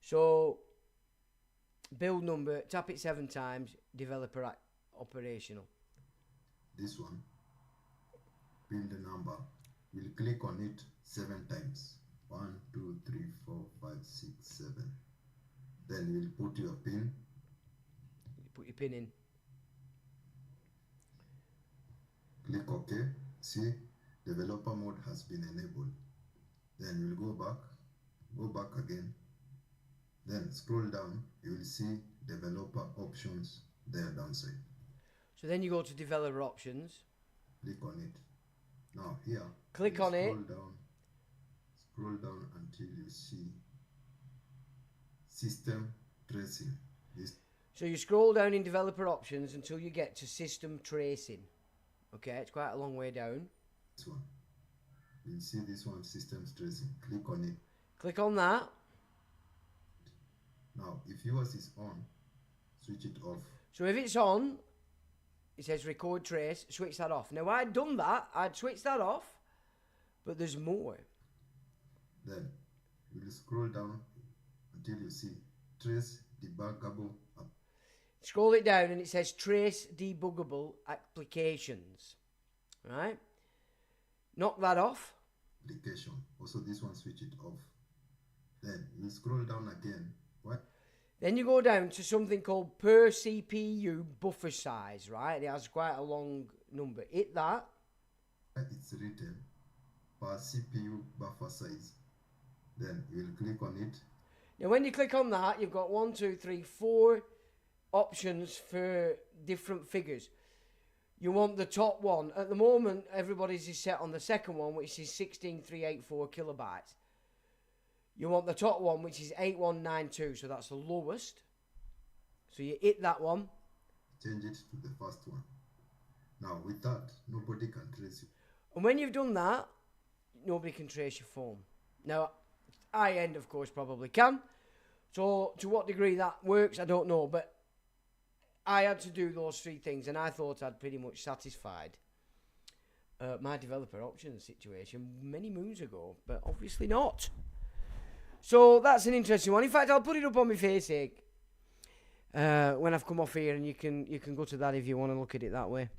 So, build number, tap it 7 times, developer operational. this one, build number, we'll click on it 7 times. 1, 2, 3, 4, 5, 6, 7. Then you'll put your pin. You put your pin in. Click OK. See, developer mode has been enabled. Then you'll go back again. Then scroll down, you will see developer options there downside. So then you go to developer options. Click on it. Now here, Click on it. Scroll down until you see system tracing. So you scroll down in developer options until you get to system tracing. Okay, it's quite a long way down. This one. You'll see this one, system tracing. Click on it. Click on that. Now, if yours is on, switch it off. So if it's on, it says record trace, switch that off. Now I'd done that, I'd switched that off, but there's more. Then you'll scroll down until you see trace debuggable. Scroll it down and it says trace debuggable applications. Right? Knock that off. Application. Also this one, switch it off. Then you scroll down again. What? Then you go down to something called per CPU buffer size, right? It has quite a long number. Hit that. It's written per CPU buffer size. Then you'll click on it. Now when you click on that, you've got 1, 2, 3, 4 options for different figures. You want the top one. At the moment, everybody's is set on the second one, which is 16384 kilobytes. You want the top one, which is 8192, so that's the lowest. So you hit that one. Change it to the first one. Now with that, nobody can trace you. And when you've done that, nobody can trace your phone. Now, high-end, of course, probably can. So to what degree that works, I don't know. But I had to do those 3 things, and I thought I'd pretty much satisfied my developer options situation many moons ago, but obviously not. So that's an interesting one. In fact, I'll put it up on my Facebook when I've come off here, and you can go to that if you want to look at it that way.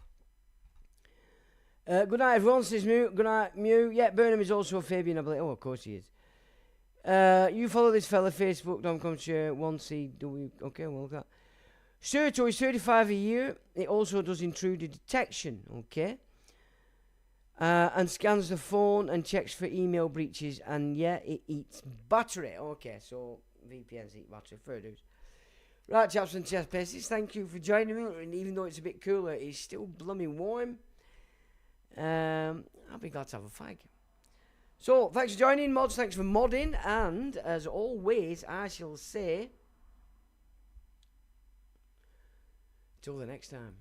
Good night, everyone. Says Mew. Good night, Mew. Yeah, Burnham is also a Fabian, I believe. Oh, of course he is. You follow this fella, Facebook.com, share 1CW. Okay, well, look at that. Serto is 35 a year. It also does intruder detection, okay? And scans the phone and checks for email breaches. And yeah, it eats battery. Okay, so VPNs eat battery. Fair dues. Right, chaps and chest pieces, thank you for joining me. And even though it's a bit cooler, it's still blooming warm. I'll be glad to have a fag. So, thanks for joining, mods. Thanks for modding. And as always, I shall say, till the next time.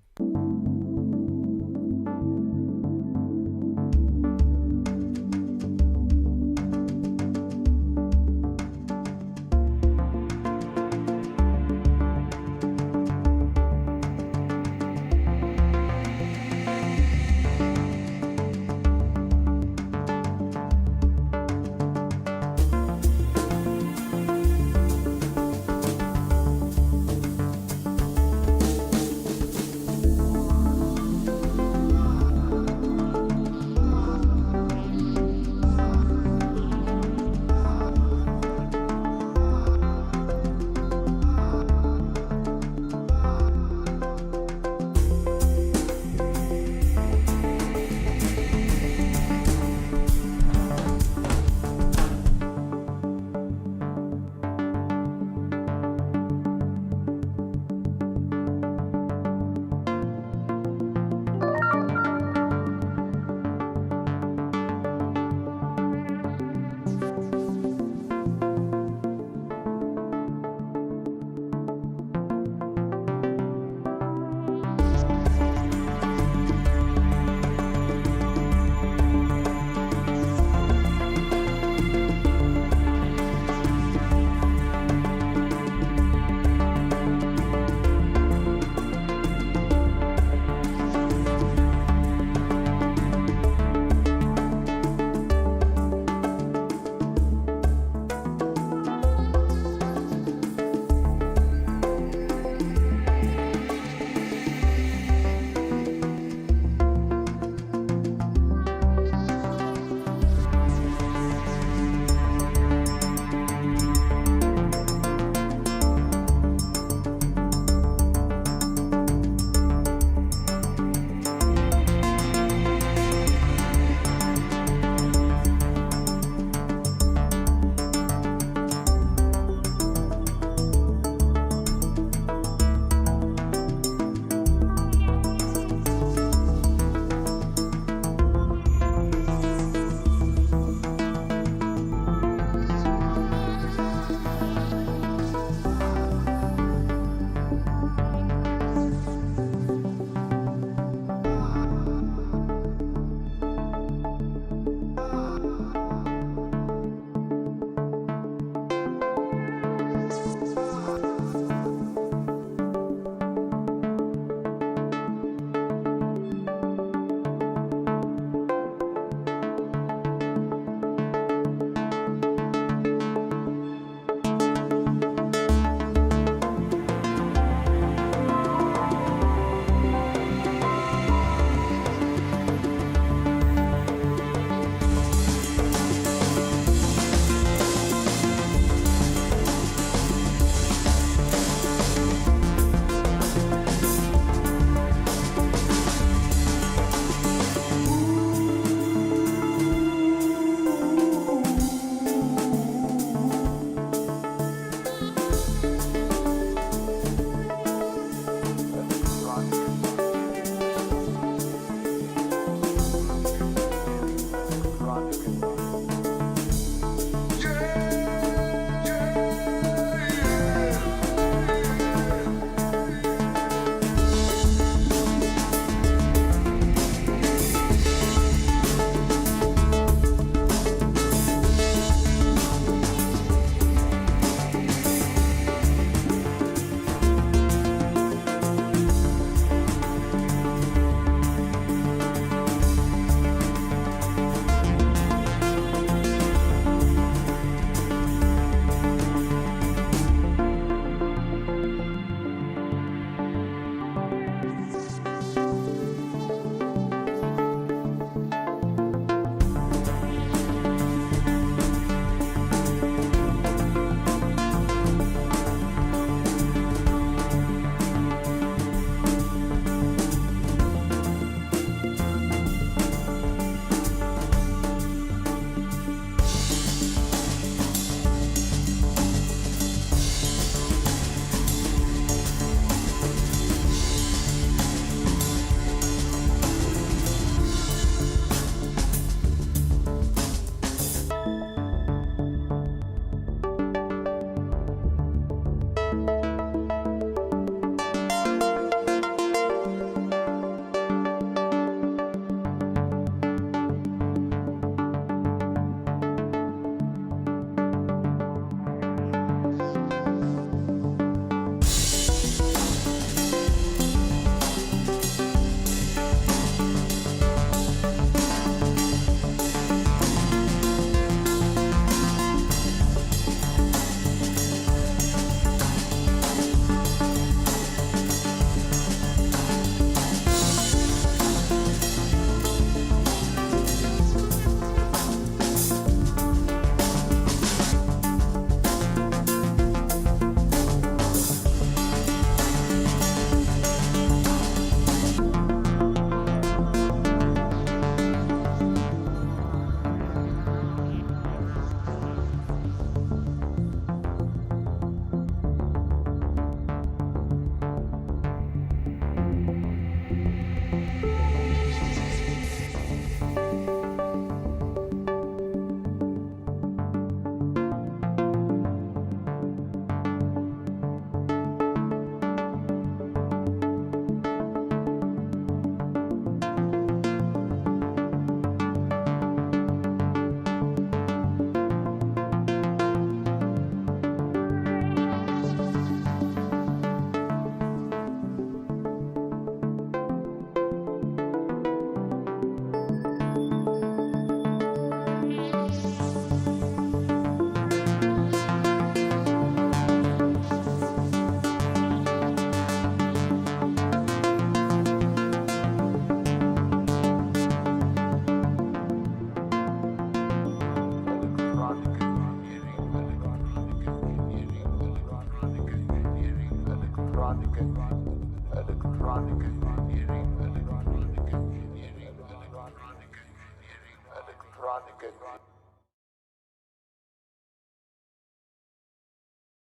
electronic